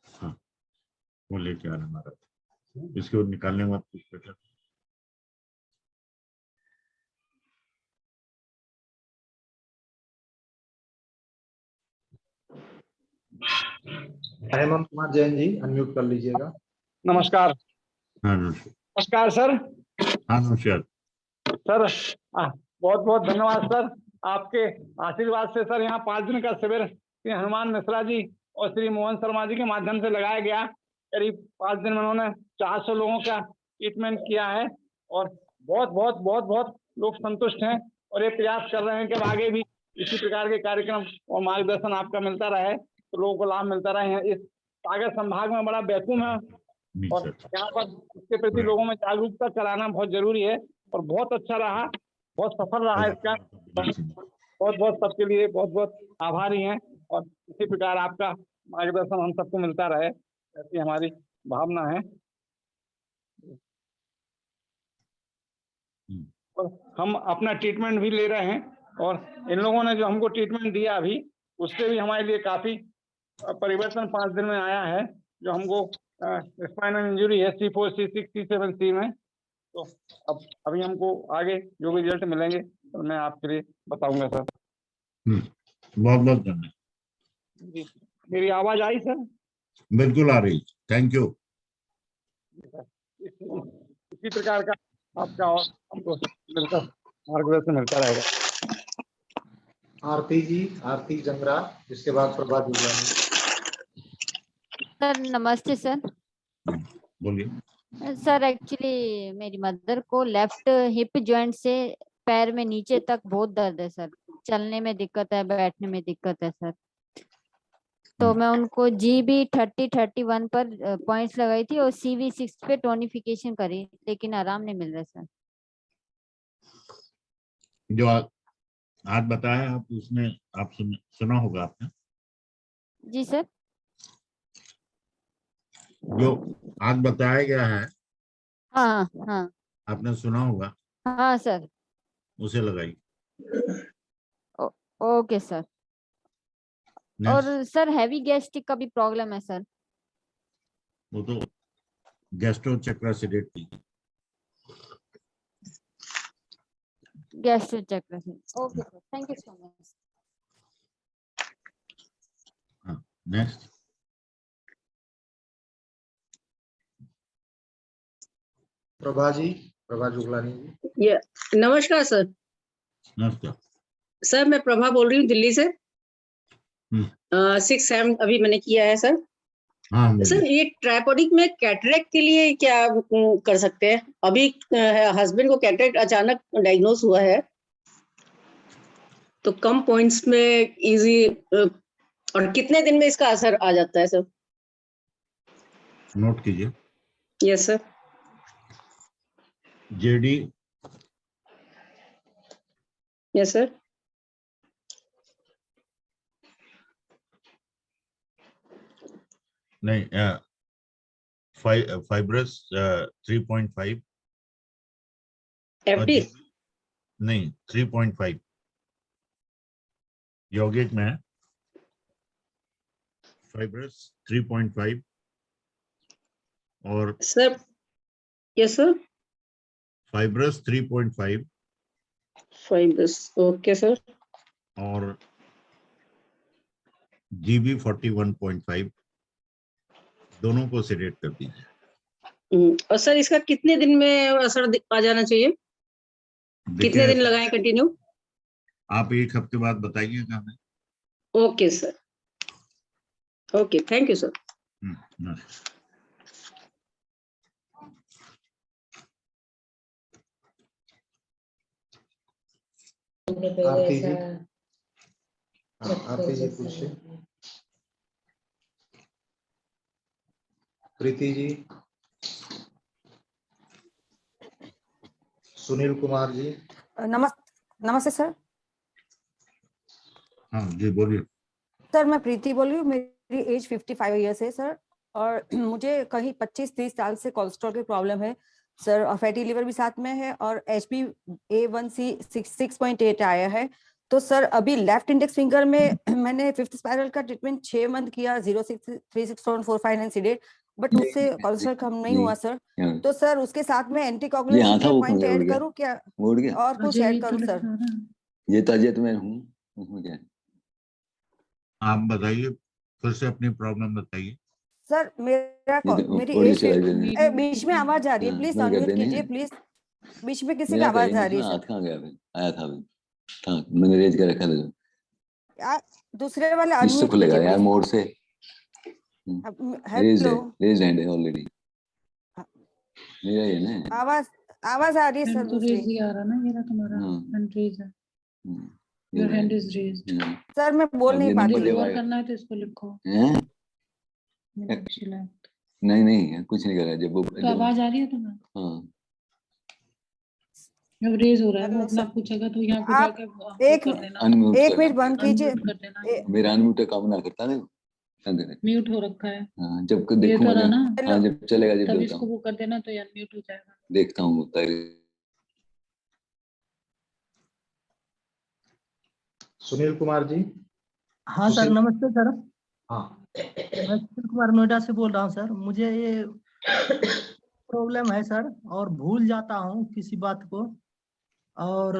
हाँ, वो लेके आ रहा हमारा, इसके और निकालने के बाद कुछ बेटा। हेमंत कुमार जैन जी, अनम्यूट कर लीजिएगा। नमस्कार। हाँ नमस्कार। नमस्कार सर। हाँ नमस्कार सर बहुत बहुत धन्यवाद सर, आपके आशीर्वाद से सर यहाँ 5 दिन का शिविर श्री हनुमान मिश्रा जी और श्री मोहन शर्मा जी के माध्यम से लगाया गया। करीब 5 दिन में उन्होंने 400 लोगों का ट्रीटमेंट किया है और बहुत बहुत बहुत बहुत लोग संतुष्ट हैं और ये प्रयास कर रहे हैं कि अब आगे भी इसी प्रकार के कार्यक्रम और मार्गदर्शन आपका मिलता रहे, तो लोगों को लाभ मिलता रहे। इस सागर संभाग में बड़ा वैक्यूम है और यहाँ पर इसके प्रति लोगों में जागरूकता कराना बहुत जरूरी है और बहुत अच्छा रहा, बहुत सफल रहा इसका। बहुत बहुत सबके लिए बहुत बहुत आभारी हैं और इसी प्रकार आपका मार्गदर्शन हम सबको मिलता रहे, ऐसी हमारी भावना है। और हम अपना ट्रीटमेंट भी ले रहे हैं और इन लोगों ने जो हमको ट्रीटमेंट दिया अभी, उससे भी हमारे लिए काफी परिवर्तन 5 दिन में आया है। जो हमको स्पाइनल इंजरी है C4, C6, C7, C में, तो अब अभी हमको आगे जो भी रिजल्ट मिलेंगे तो मैं आपके लिए बताऊंगा सर। बहुत बहुत धन्यवाद। जी, मेरी आवाज आई सर? बिल्कुल आ रही, थैंक यू। इसी प्रकार का आपका और हमको मिलकर मार्गदर्शन मिलता रहेगा। आरती जी, आरती जंगरा, इसके बाद प्रभा जुगलानी। सर नमस्ते सर। बोलिए। सर एक्चुअली मेरी मदर को लेफ्ट हिप जॉइंट से पैर में नीचे तक बहुत दर्द है सर, चलने में दिक्कत है, बैठने में दिक्कत है सर। तो मैं उनको GB 30-31 पर पॉइंट्स लगाई थी और CV6 पे टोनिफिकेशन करी, लेकिन आराम नहीं मिल रहा सर। जो आज बताया आप, उसमें आप सुना होगा आपने? जी सर। जो आज बताया गया है, हाँ हाँ आपने सुना होगा। हाँ सर। उसे लगाई। Okay sir. और सर हैवी गैस्ट्रिक का भी प्रॉब्लम है सर। वो तो गैस्ट्रो चक्र से थी। गैस्ट्रो चक्र से। Okay sir, thank you so much. हाँ, नेक्स्ट। प्रभा जी, प्रभा जुगलानी जी। नमस्कार सर। नमस्कार सर, मैं प्रभा बोल रही हूँ दिल्ली से। 6 7 अभी मैंने किया है सर। हाँ, सर, ये ट्राइपोडिक में कैटरेक्ट के लिए क्या कर सकते हैं? अभी हस्बैंड को कैटरेक्ट अचानक डायग्नोज हुआ है, तो कम पॉइंट्स में इजी, और कितने दिन में इसका असर आ जाता है सर? नोट कीजिए। Yes sir. JD। Yes sir. नहीं, फाइब्रस 3.5। FD नहीं, 3.5 यौगिक में फाइब्रस 3.5 और sir. Yes sir. Fibrous 3.5 fibrous, okay sir. और जीबी 41.5 दोनों को सेडेट कर दीजिए। और सर इसका कितने दिन में असर आ जाना चाहिए? कितने दिन लगाएं कंटिन्यू? आप एक हफ्ते बाद बताइएगा हमें। Okay sir, okay, thank you sir. Aarti ji, Aarti ji पूछिए। प्रीति जी, सुनील कुमार जी। नमस्ते सर। हाँ जी बोलिए। सर मैं प्रीति बोल रही हूँ, मेरी एज 55 ईयर्स है सर, और मुझे कहीं 25-30 साल से कोलेस्ट्रॉल की प्रॉब्लम है सर, और फैटी लिवर भी साथ में है, और HbA1c 6.8 आया है। तो सर अभी लेफ्ट इंडेक्स फिंगर में मैंने फिफ्थ स्पाइरल का ट्रीटमेंट 6 मंथ किया, 0636145 सीडेट, बट उससे कोलेस्ट्रॉल कम नहीं हुआ सर। तो सर उसके साथ में एंटीकोगुलेशन के पॉइंट ऐड करूं क्या, और कुछ ऐड करूं सर? ये तो अजय मैं हूँ, उसमें क्या है? आप बताइए, फिर से अपनी प्रॉब्लम बताइए। सर मेरी एज बीच में आवाज आ रही है, प्लीज अनम्यूट कीजिए प्लीज। बीच में किसी की आवाज आ रही है हाथ कहाँ गया? आया था अभी, था मैंने रेज कर रखा था। दूसरे वाले इससे अनम्यूट खुलेगा कीजिए यार प्लीज। मोड से। हेलो, रेज हैंड है ऑलरेडी, मेरा ये ना आवाज आ रही है सर दूसरी। रेज ही आ रहा ना, मेरा तुम्हारा हैंड रेज है। Your hand is raised. Sir मैं बोल नहीं पाती। लोअर करना है तो इसको लिखो। नहीं कुछ नहीं कर रहा। जब वो तो आवाज आ रही है तुम्हें? हाँ जब रेज हो रहा है वो अपना पूछेगा तो यहाँ पे आप जाके एक मिनट बंद कीजिए। मेरा अनम्यूट काम ना करता ना, म्यूट हो रखा है। हाँ, जब देखूंगा ना हाँ जब चलेगा जब तब इसको वो कर देना तो यार म्यूट हो जाएगा। देखता हूँ होता है। सुनील कुमार जी। हाँ सर, नमस्ते सर। हाँ, मैं सुनील कुमार नोएडा से बोल रहा हूँ सर। मुझे ये प्रॉब्लम है सर, और भूल जाता हूँ किसी बात को, और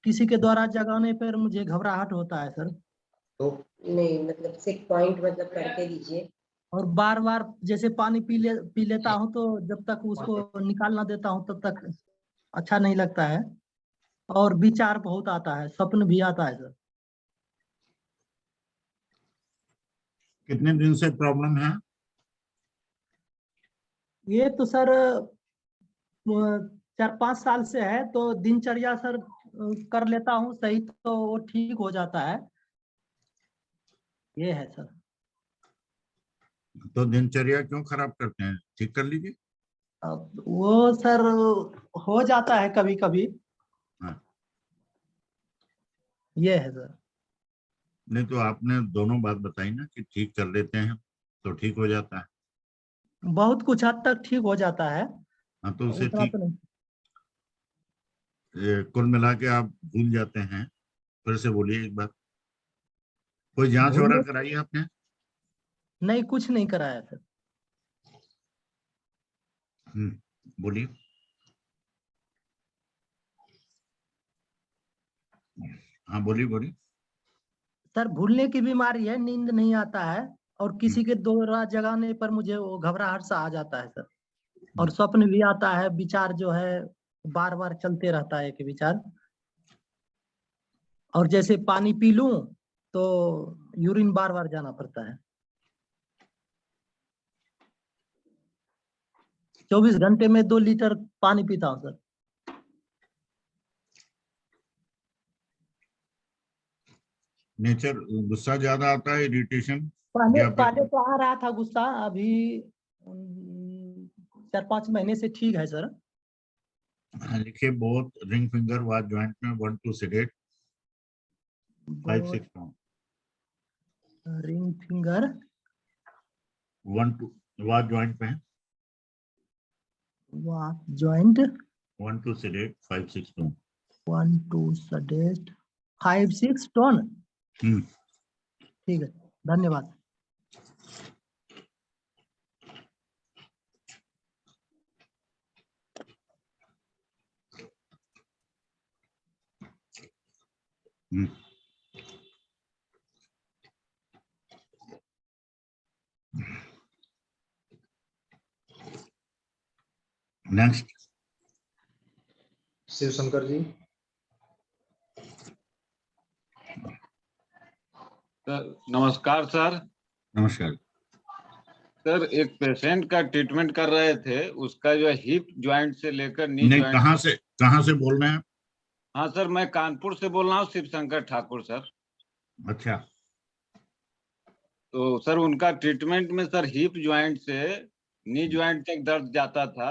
किसी के द्वारा जगाने पर मुझे घबराहट होता है सर। तो नहीं मतलब 6 पॉइंट मतलब करके दीजिए। और बार बार जैसे पानी पी लेता हूँ तो जब तक उसको निकाल ना देता हूँ तब तक अच्छा नहीं लगता है, और विचार बहुत आता है, स्वप्न भी आता है सर। कितने दिन से प्रॉब्लम है? ये तो सर 4-5 साल से है। तो दिनचर्या सर कर लेता हूँ सही तो वो ठीक हो जाता है, ये है सर। तो दिनचर्या क्यों खराब करते हैं, ठीक कर लीजिए। वो सर हो जाता है कभी कभी। हाँ। ये है सर। नहीं तो आपने दोनों बात बताई ना कि ठीक कर लेते हैं तो ठीक हो जाता है। बहुत कुछ हद तक ठीक हो जाता है। हाँ तो उसे उतना ठीक, तो नहीं। कुल मिला के आप भूल जाते हैं। फिर से बोलिए एक बार। कोई जांच वगैरह कराई है आपने? नहीं, कुछ नहीं कराया सर। बोलिए। हाँ बोलिए। सर भूलने की बीमारी है, नींद नहीं आता है, और किसी के द्वारा जगाने पर मुझे वो घबराहट सा आ जाता है सर, और स्वप्न भी आता है, विचार जो है बार बार चलते रहता है कि विचार, और जैसे पानी पी लूं तो यूरिन बार बार जाना पड़ता है। 24 घंटे में 2 लीटर पानी पीता हूँ सर। नेचर गुस्सा ज्यादा आता है, इरिटेशन? पहले तो आ रहा था गुस्सा, अभी 4-5 महीने से ठीक है सर। लिखिए बोथ रिंग फिंगर वाज जॉइंट में 1 to sedate 5-6 pound। Ring finger 1 to वाज जॉइंट में joint 1 to sedate 5-6 pound। 1 to sedate 5-6 ton. ठीक है, धन्यवाद। नेक्स्ट शिवशंकर जी। सर नमस्कार सर। नमस्कार सर, एक पेशेंट का ट्रीटमेंट कर रहे थे, उसका जो है हिप जॉइंट से लेकर नी नहीं, जॉइंट। कहाँ से बोल रहे हैं? हाँ सर, मैं कानपुर से बोल रहा हूँ, शिवशंकर ठाकुर सर। अच्छा। तो सर उनका ट्रीटमेंट में सर हिप जॉइंट से नी जॉइंट तक दर्द जाता था,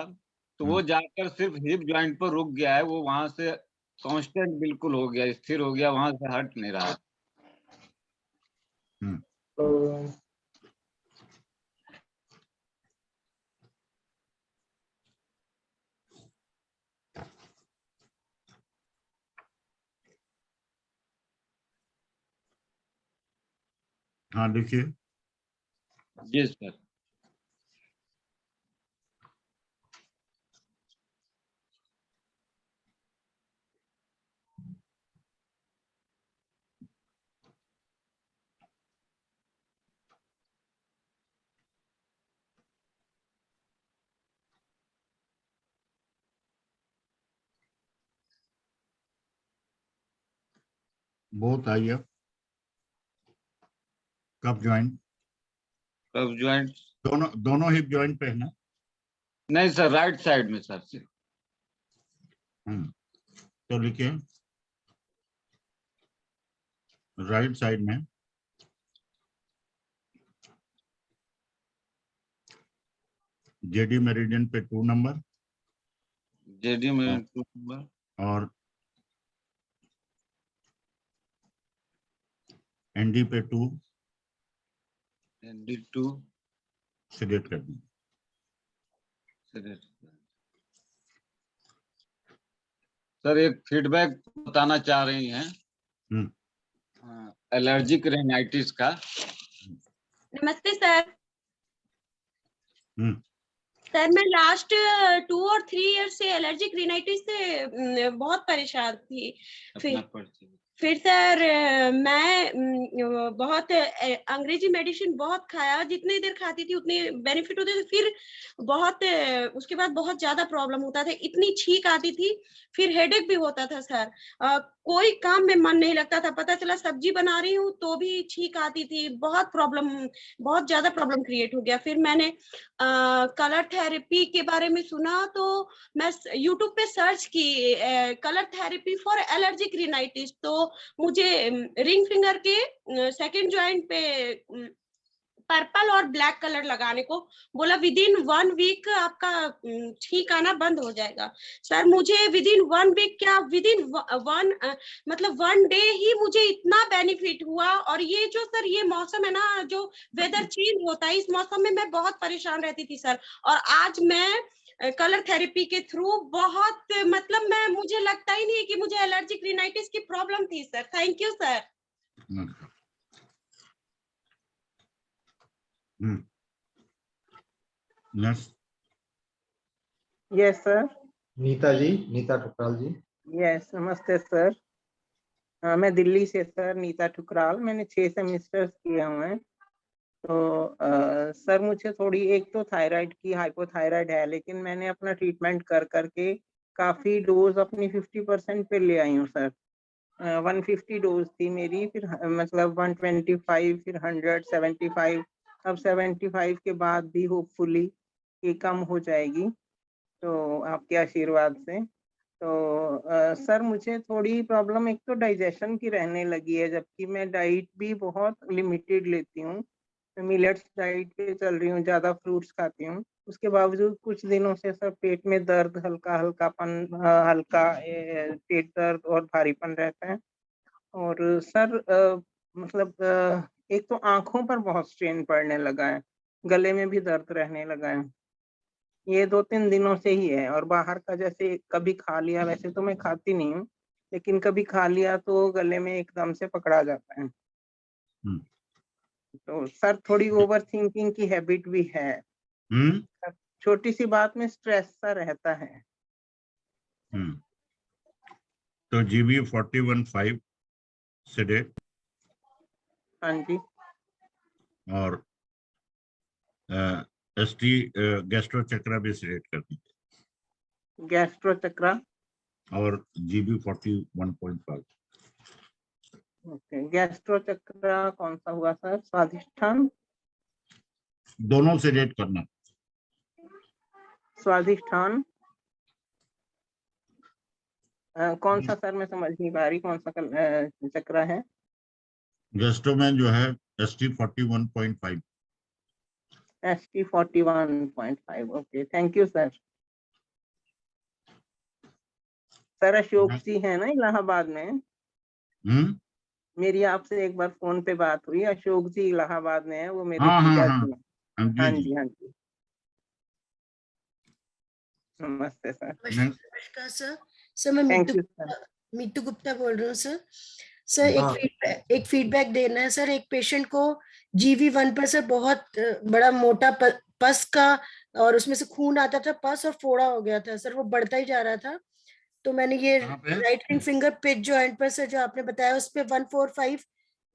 तो वो जाकर सिर्फ हिप जॉइंट पर रुक गया है, वो वहां से कांस्टेंट बिल्कुल हो गया, स्थिर हो गया, वहां से हट नहीं रहा। हाँ लिखिए। जी सर। बोथ आई अप कब जॉइंट? कब जॉइंट? दोनों हिप जॉइंट पे है ना? नहीं सर, राइट साइड में सर। तो लिखिए राइट साइड में जेडी मेरिडियन पे 2 नंबर, जेडी मेरिडियन 2 नंबर और एनडी पे 2, एनडी 2 सिलेक्ट कर दी। सर एक फीडबैक बताना चाह रही हैं, एलर्जिक रेनाइटिस का। नमस्ते सर। सर मैं लास्ट 2 और 3 ईयर से एलर्जिक रिनाइटिस से बहुत परेशान थी। फिर सर मैं बहुत अंग्रेजी मेडिसिन बहुत खाया, जितनी देर खाती थी उतनी बेनिफिट होते थे। फिर बहुत उसके बाद बहुत ज्यादा प्रॉब्लम होता था, इतनी छींक आती थी, फिर हेडेक भी होता था सर। कोई काम में मन नहीं लगता था, पता चला सब्जी बना रही हूँ तो भी छींक आती थी, बहुत प्रॉब्लम, बहुत ज्यादा प्रॉब्लम क्रिएट हो गया। फिर मैंने कलर थेरेपी के बारे में सुना, तो मैं यूट्यूब पे सर्च की colour therapy for allergic rhinitis, तो मुझे रिंग फिंगर के सेकंड जॉइंट पे पर्पल और ब्लैक कलर लगाने को बोला। विदिन 1 वीक आपका छींक आना बंद हो जाएगा। सर मुझे विदिन 1 वीक क्या, विदिन 1 डे ही मुझे इतना बेनिफिट हुआ। और ये जो सर ये मौसम है ना, जो वेदर चेंज होता है, इस मौसम में मैं बहुत परेशान रहती थी सर, और आज मैं कलर थेरेपी के थ्रू बहुत मुझे लगता ही नहीं कि मुझे एलर्जिक रिनाइटिस की प्रॉब्लम थी सर। Thank you sir. Yes sir. Neeta ji, Neeta Thukral ji. Yes नमस्ते सर। मैं दिल्ली से सर, नीता ठुकराल। मैंने 6 सेमेस्टर्स किए हुए हैं। तो सर मुझे थोड़ी, एक तो थायराइड की हाइपोथायराइड है, लेकिन मैंने अपना ट्रीटमेंट कर करके काफ़ी डोज अपनी 50% पे ले आई हूँ सर। 150 डोज थी मेरी, फिर 125, फिर 175, अब 75 के बाद भी होपफुली ये कम हो जाएगी, तो आपके आशीर्वाद से। तो सर मुझे थोड़ी प्रॉब्लम एक तो डाइजेशन की रहने लगी है, जबकि मैं डाइट भी बहुत लिमिटेड लेती हूँ। मिलेट्स डाइट पे चल रही हूँ, ज़्यादा फ्रूट्स खाती हूँ। उसके बावजूद कुछ दिनों से सर पेट में दर्द, हल्कापन, हल्का पेट दर्द और भारीपन रहता है। और सर एक तो आंखों पर बहुत स्ट्रेन पड़ने लगा है, गले में भी दर्द रहने लगा है। ये 2-3 दिनों से ही है। और बाहर का जैसे कभी खा लिया, वैसे तो मैं खाती नहीं हूँ, लेकिन कभी खा लिया तो गले में एकदम से पकड़ा जाता है। तो सर थोड़ी ओवर थिंकिंग की हैबिट भी है। छोटी सी बात में स्ट्रेस सा रहता है। तो GB 41.5 सेडेट हाँ जी। और एसटी गैस्ट्रो चक्रा भी सेडेट कर दीजिए। गैस्ट्रो चक्रा और जीबी 41.5। ओके, गैस्ट्रो चक्रा कौन सा हुआ सर? स्वाधिष्ठान? दोनों सेडेट करना। स्वाधिष्ठान कौन सा सर? मैं समझ नहीं पा रही कौन सा चक्रा है। गैस्ट्रो में जो है ST 41.5। ST 41.5। Okay, thank you sir. Sir Ashok ji है ना इलाहाबाद में? मेरी आपसे एक बार फोन पे बात हुई, अशोक जी इलाहाबाद में है, वो मेरे जीजा जी हैं। हाँ जी, हाँ जी। नमस्ते सर। नमस्कार सर। सर मैं मीतू गुप्ता बोल रही हूँ सर। सर एक फीडबैक देना है सर। एक पेशेंट को GV1 पर सर बहुत बड़ा मोटा पस का और उसमें से खून आता था, पस और फोड़ा हो गया था सर, वो बढ़ता ही जा रहा था। तो मैंने ये right ring finger pitch joint पर सर जो आपने बताया उस पे 145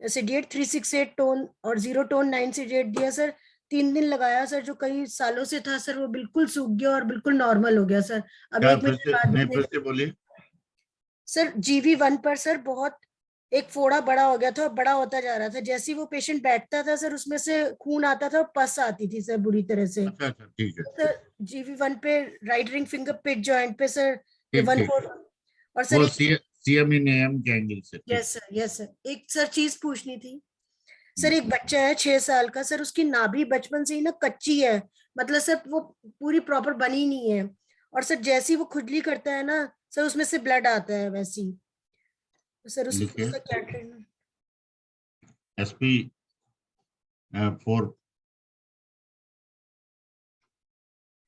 सिडिएट 368 टोन और 0 टोन 9 सिडिएट दिया सर। 3 दिन लगाया सर, जो कई सालों से था सर वो बिल्कुल सूख गया और बिल्कुल नॉर्मल हो गया सर। अब 1 महीने बाद बोलिए सर GV1 पर सर बहुत एक फोड़ा बड़ा हो गया था और बड़ा होता जा रहा था। जैसे ही वो पेशेंट बैठता था सर उसमें से खून आता था और पस आती थी सर बुरी तरह से। ठीक है सर GV1 पे right ring finger pitch joint पे सर 14 और सर वो CME के एंगल से। यस सर एक सर चीज पूछनी थी सर। एक बच्चा है 6 साल का सर, उसकी नाभि बचपन से ही ना कच्ची है, मतलब सर वो पूरी प्रॉपर बनी नहीं है। और सर जैसे ही वो खुजली करता है ना सर उसमें से ब्लड आता है वैसे ही। तो सर उसका क्या ट्रीटमेंट? SP 4।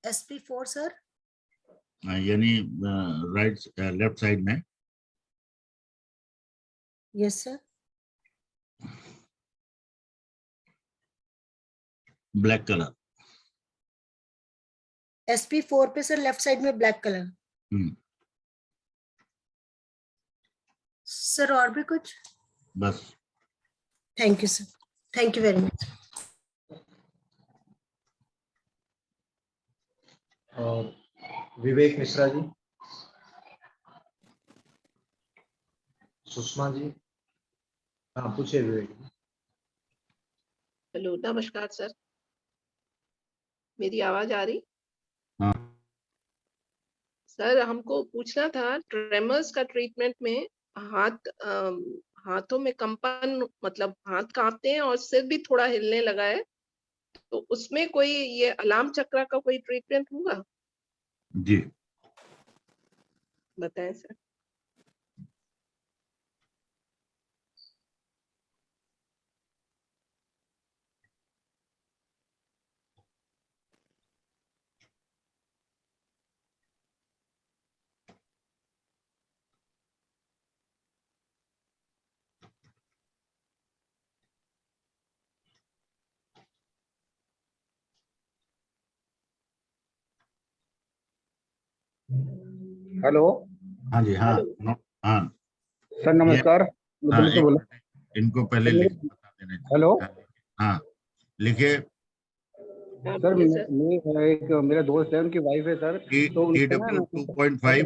SP4 सर यानी लेफ्ट साइड में। Yes sir. Black colour. SP4 पे सर लेफ्ट साइड में ब्लैक कलर। सर और भी कुछ? बस। Thank you sir, thank you very much. और विवेक मिश्रा जी, सुषमा जी, हाँ पूछिए विवेक। हेलो, नमस्कार सर। मेरी आवाज आ रही? हाँ सर हमको पूछना था ट्रेमर्स का ट्रीटमेंट में हाथों में कंपन, मतलब हाथ कांपते हैं और सिर भी थोड़ा हिलने लगा है, तो उसमें कोई ये अलार्म चक्र का कोई ट्रीटमेंट होगा? जी बताएं सर। हेलो। हाँ जी। हाँ हाँ सर नमस्कार, मैं दिल्ली से बोला। इनको पहले लिख बता देना। हेलो। हाँ लिखे। सर मैं एक मेरा दोस्त है, उनकी वाइफ है सर। तो TW 2.5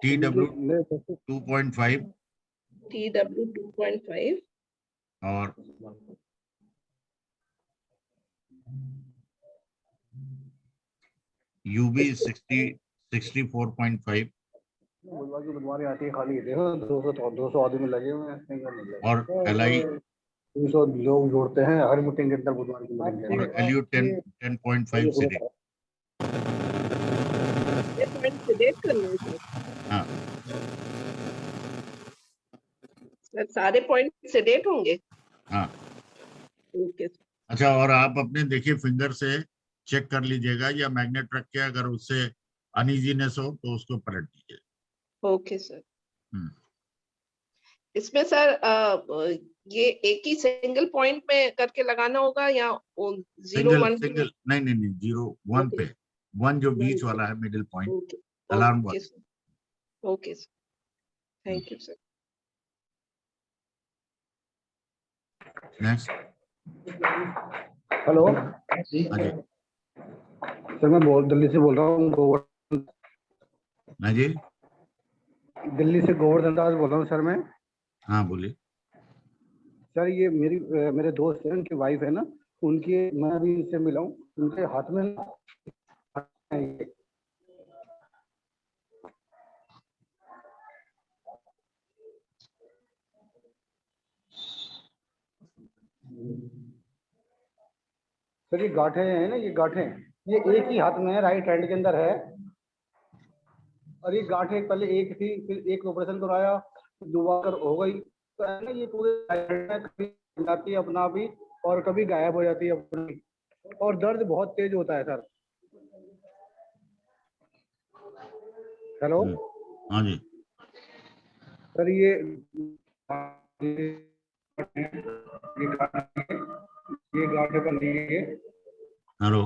TW 2.5 TW 2.5 और UB 64.5 बुधवार आती है खाली। देखो 200 आदमी लगे हुए हैं और LI 200 लोग जोड़ते हैं हर मीटिंग के अंदर बुधवार की मीटिंग। और LU 10.5 से देख। हाँ सर सारे पॉइंट सेडेट होंगे? हाँ ओके। अच्छा, और आप अपने देखिए फिंगर से चेक कर लीजिएगा, या मैग्नेट रख के अगर उससे अनइजीनेस हो तो उसको पलट दीजिए। Okay sir. इसमें सर ये एक ही सिंगल पॉइंट में करके लगाना होगा या 0 1? सिंगल नहीं 0 1 पे, 1 जो बीच वाला है मिडिल पॉइंट अलार्म वाला। Okay sir, thank you sir. Next. Hello हाँ जी। सर, मैं दिल्ली से बोल रहा हूँ। हाँ जी। दिल्ली से गोवर्धन दास बोल रहा हूँ सर मैं। हाँ बोलिए। सर ये मेरे दोस्त हैं, उनकी वाइफ है ना, उनकी मैं अभी इनसे मिला हूँ, उनके हाथ में सर ये गांठें हैं ना, ये गांठें ये एक ही हाथ में है, राइट हैंड के अंदर है। और ये गांठें पहले एक थी, फिर एक ऑपरेशन करवाया, दोबारा हो गई, तो है ना ये पूरे कभी जाती है अपना आप ही और कभी गायब हो जाती है अपनी, और दर्द बहुत तेज होता है सर। हेलो। हाँ जी। सर ये गांठें बन रही है। हेलो।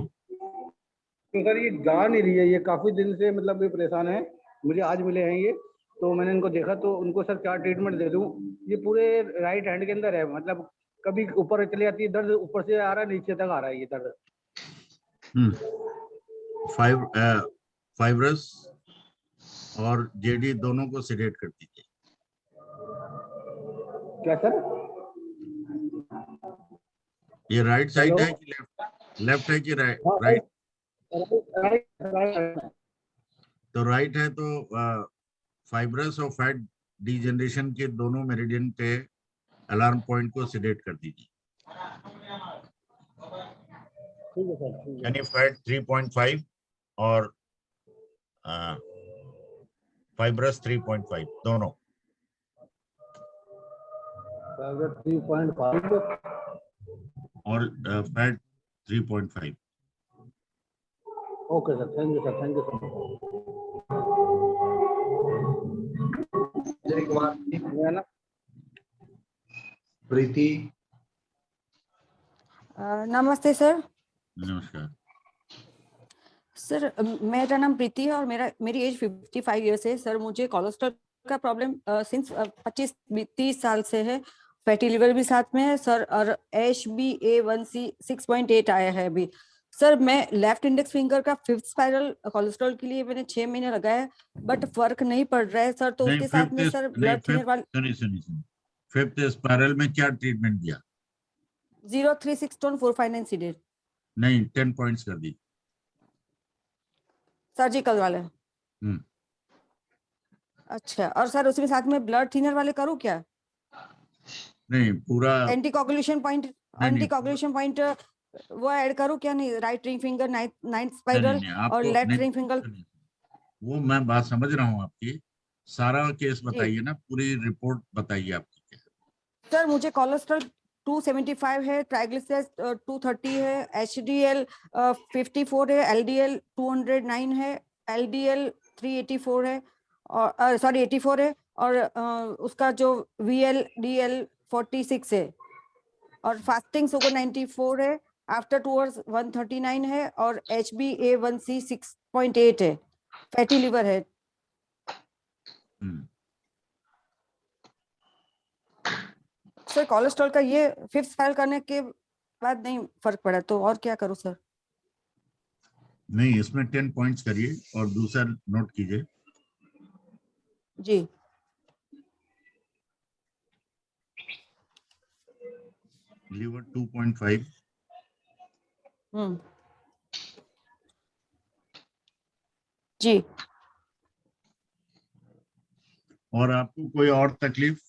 तो सर ये जा नहीं रही है, ये काफी दिन से मतलब ये परेशान है, मुझे आज मिले हैं ये, तो मैंने इनको देखा, तो उनको सर क्या ट्रीटमेंट दे दूं? ये पूरे राइट हैंड के अंदर है, मतलब कभी ऊपर चली जाती है दर्द, ऊपर से आ रहा है नीचे तक आ रहा है ये दर्द। फाइब्रस और जेडी दोनों को सेडेट कर दीजिए। क्या सर? ये राइट साइड है कि लेफ्ट है कि राइट? तो राइट है, तो फाइब्रस और फैट डिजेनरेशन के दोनों मेरिडियन के अलार्म पॉइंट को सेडेट कर दीजिए। यानी फैट 3.5 और फाइब्रस 3.5 दोनों। 3.5 और fat 3.5। Okay sir, thank you sir, thank you sir. जय कुमार। ना प्रीति। नमस्ते सर। नमस्कार सर, मेरा नाम प्रीति है और मेरी एज 55 ईयर्स है सर। मुझे कोलेस्ट्रॉल का प्रॉब्लम सिंस 25-30 साल से है। फैटी लिवर भी साथ में है सर, और HbA1c 6.8 आया है अभी सर। मैं लेफ्ट इंडेक्स फिंगर का 5th स्पाइरल कोलेस्ट्रॉल के लिए मैंने 6 महीने लगाया, बट फर्क नहीं पड़ रहा है सर। तो उसके साथ में सर ब्लड थिनर वाले सुनिए 5th स्पाइरल में क्या ट्रीटमेंट दिया? 036 टोन 459 सीडेड। नहीं, 10 पॉइंट्स कर दी सर्जिकल वाले। अच्छा, और सर उसमें साथ में ब्लड थिनर वाले करूँ क्या? नहीं, पूरा एंटी कोगुलेशन पॉइंट वो ऐड करूँ क्या? नहीं, right ring finger 9th spiral और लेफ्ट रिंग फिंगर। वो मैं बात समझ रहा हूँ आपकी। सारा केस बताइए ना, पूरी रिपोर्ट बताइए आपकी क्या। सर मुझे कोलेस्ट्रॉल 275 है, ट्राइग्लिसराइड 230 है, HDL 54 है, LDL 209 है, LDL 384 है और सॉरी 84 है, और उसका जो VLDL 46 है, और फास्टिंग शुगर 94 है, आफ्टर 2 आवर्स 139 है, और HbA1c 6.8 है, फैटी लिवर है। सर कोलेस्ट्रॉल का ये 5th स्पाइरल करने के बाद नहीं फर्क पड़ा, तो और क्या करूं सर? नहीं, इसमें 10 पॉइंट्स करिए और दूसरा नोट कीजिए। जी। लीवर 2.5। जी। और आपको कोई और तकलीफ?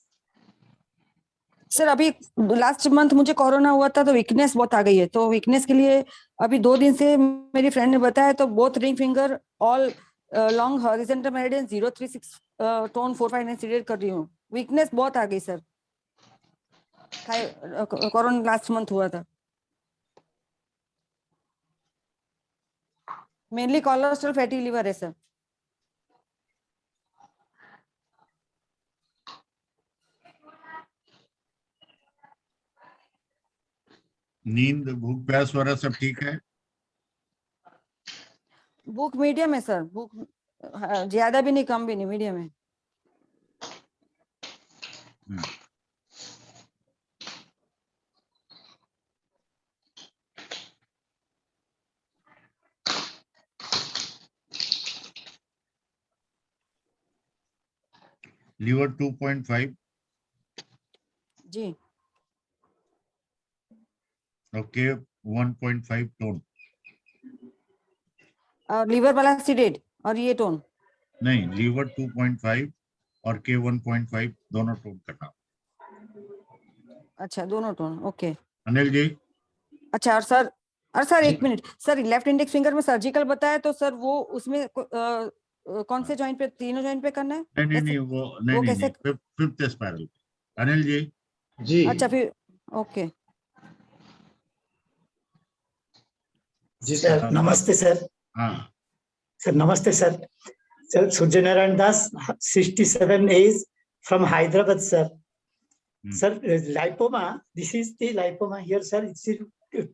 सर अभी लास्ट मंथ मुझे कोरोना हुआ था, तो वीकनेस बहुत आ गई है। तो वीकनेस के लिए अभी 2 दिन से मेरी फ्रेंड ने बताया, तो both ring finger all long horizontal meridian 036 tone 459 seeded कर रही हूँ। वीकनेस बहुत आ गई सर, कोरोना लास्ट मंथ हुआ था। मेनली कोलेस्ट्रॉल फैटी लिवर है सर। नींद, भूख प्यास वगैरह सब ठीक है? भूख मीडियम है सर, भूख ज्यादा भी नहीं कम भी नहीं, मीडियम है। लीवर 2.5 जी। और के 1.5 टोन। और लीवर वाला सीडेड और ये टोन? नहीं, लीवर 2.5 और के 1.5 दोनों टोन करना। अच्छा, दोनों टोन, ओके। अनिल जी। अच्छा, और सर एक minute sir, left index finger में सर्जिकल बताया तो सर वो उसमें कौन से जॉइंट पे, तीनों जॉइंट पे करना है? नहीं वो कैसे? Fifth spiral. अनिल जी। जी। अच्छा, फिर ओके जी सर नमस्ते सर। हाँ सर नमस्ते sir. Sir Surya Narayan Das 67 age from Hyderabad sir. Sir, lipoma, this is the lipoma here, sir. It's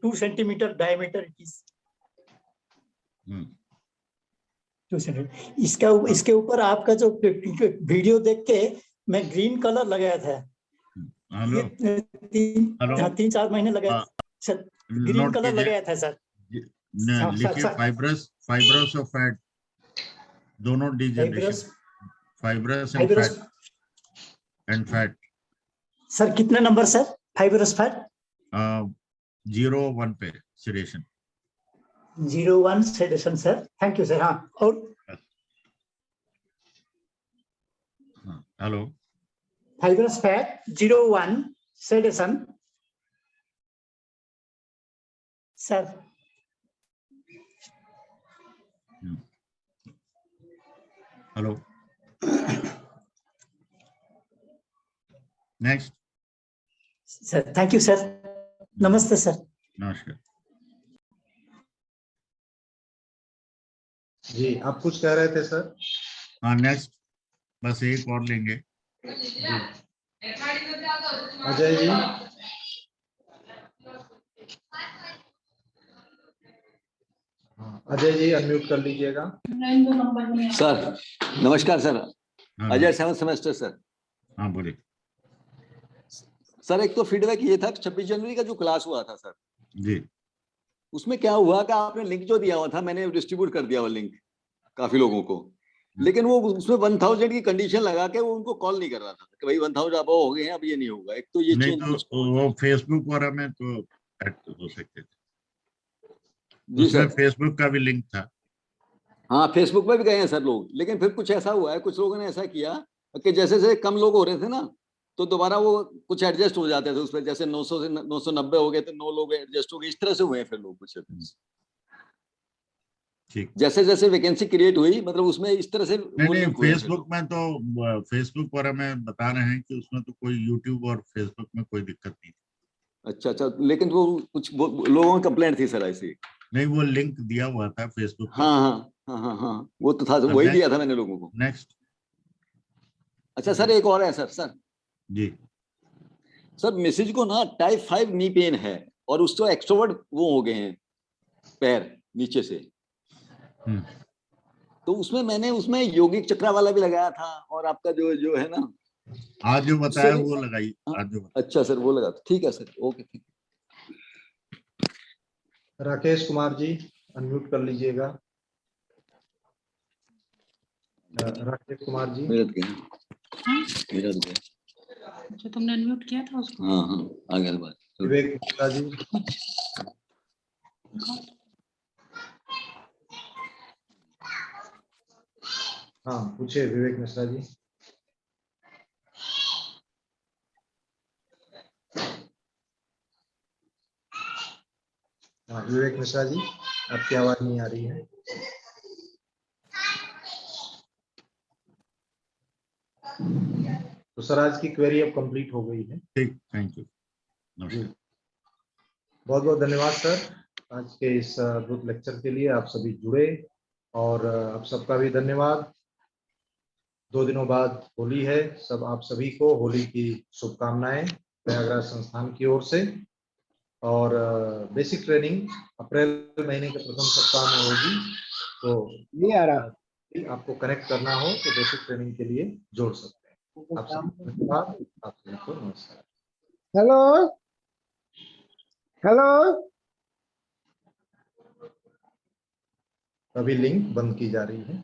2 centimeter diameter. It is 2 centimeter. इसके ऊपर आपका जो वीडियो देख के मैं ग्रीन कलर लगाया था। हेलो। ये 3-4 महीने लगाया सर, ग्रीन कलर लगाया था सर। लिखिए फाइब्रस और फैट दोनों degeneration. Fibrous and fat. Sir कितने नंबर सर? फाइब्रस फैट 0-1 पे sedation. 0-1 sedation sir. Thank you sir. हाँ, और hello. Fibrous fat 0-1 sedation sir. Hello. Next sir. Thank you sir. नमस्ते सर। नमस्कार जी। आप कुछ कह रहे थे सर? हाँ, नेक्स्ट बस एक और लेंगे। अजय जी। अजय जी अनम्यूट कर लीजिएगा। सर नमस्कार sir. Ajay 7th semester sir. हाँ बोलिए सर। एक तो फीडबैक ये था 26 जनवरी का जो क्लास हुआ था सर जी, उसमें क्या हुआ कि आपने लिंक जो दिया हुआ था मैंने डिस्ट्रीब्यूट कर दिया वो लिंक काफी लोगों को, लेकिन वो उसमें 1000 की कंडीशन लगा के वो उनको कॉल नहीं कर रहा था कि भाई 1000 अब हो गए हैं, अब ये नहीं होगा। एक तो ये नहीं चेंज तो वो फेसबुक वगैरह में तो ऐड हो सकते थे। जी उसमें सर। फेसबुक का भी लिंक था। हाँ फेसबुक पे भी गए हैं सर लोग, लेकिन फिर कुछ ऐसा हुआ है, कुछ लोगों ने ऐसा किया कि जैसे जैसे कम लोग हो रहे थे ना तो दोबारा वो कुछ एडजस्ट हो जाते थे उस पर, जैसे 900 से 990 हो गए तो 9 लोग एडजस्ट हो गए, इस तरह से हुए हैं फिर लोग कुछ। ठीक। जैसे जैसे वैकेंसी क्रिएट हुई मतलब उसमें इस तरह से नहीं फेसबुक में तो फेसबुक पर में बता रहे हैं कि उसमें तो कोई यूट्यूब और फेसबुक में कोई दिक्कत नहीं थी। अच्छा, लेकिन वो कुछ लोगों की कंप्लेंट थी सर ऐसी। नहीं वो लिंक दिया हुआ था फेसबुक पर। हाँ वो तो था, वही दिया था मैंने लोगों को। नेक्स्ट। अच्छा सर एक और है सर जी सर मिसेज को ना टाइप 5 नी पेन है और उसको एक्सट्रोवर्ट वो हो गए हैं पैर नीचे से। तो उसमें मैंने उसमें योगिक चक्रा वाला भी लगाया था और आपका जो है ना आज जो बताया वो लगाई आज जो। अच्छा सर वो लगा, ठीक है सर, ओके ठीक। राकेश कुमार जी अनम्यूट कर लीजिएगा। राकेश कुमार जी। मेरा जो तुमने अनम्यूट किया था उसको। हाँ आगे बात। विवेक मिश्रा जी। हाँ पूछिए विवेक मिश्रा जी। हाँ विवेक मिश्रा जी आपकी आवाज नहीं आ रही है। तो सर आज की क्वेरी अब कंप्लीट हो गई है। ठीक, थैंक यू। बहुत बहुत धन्यवाद सर आज के इस अद्भुत लेक्चर के लिए। आप सभी जुड़े और आप सबका भी धन्यवाद। 2 दिनों बाद होली है, सब आप सभी को होली की शुभकामनाएं प्रयागराज संस्थान की ओर से। और बेसिक ट्रेनिंग अप्रैल महीने के प्रथम सप्ताह में होगी, तो ये आ रहा आपको कनेक्ट करना हो तो बेसिक ट्रेनिंग के लिए जोड़ सकते हैं। आप सभी को धन्यवाद, आप सभी को नमस्कार। Hello hello. अभी लिंक बंद की जा रही है।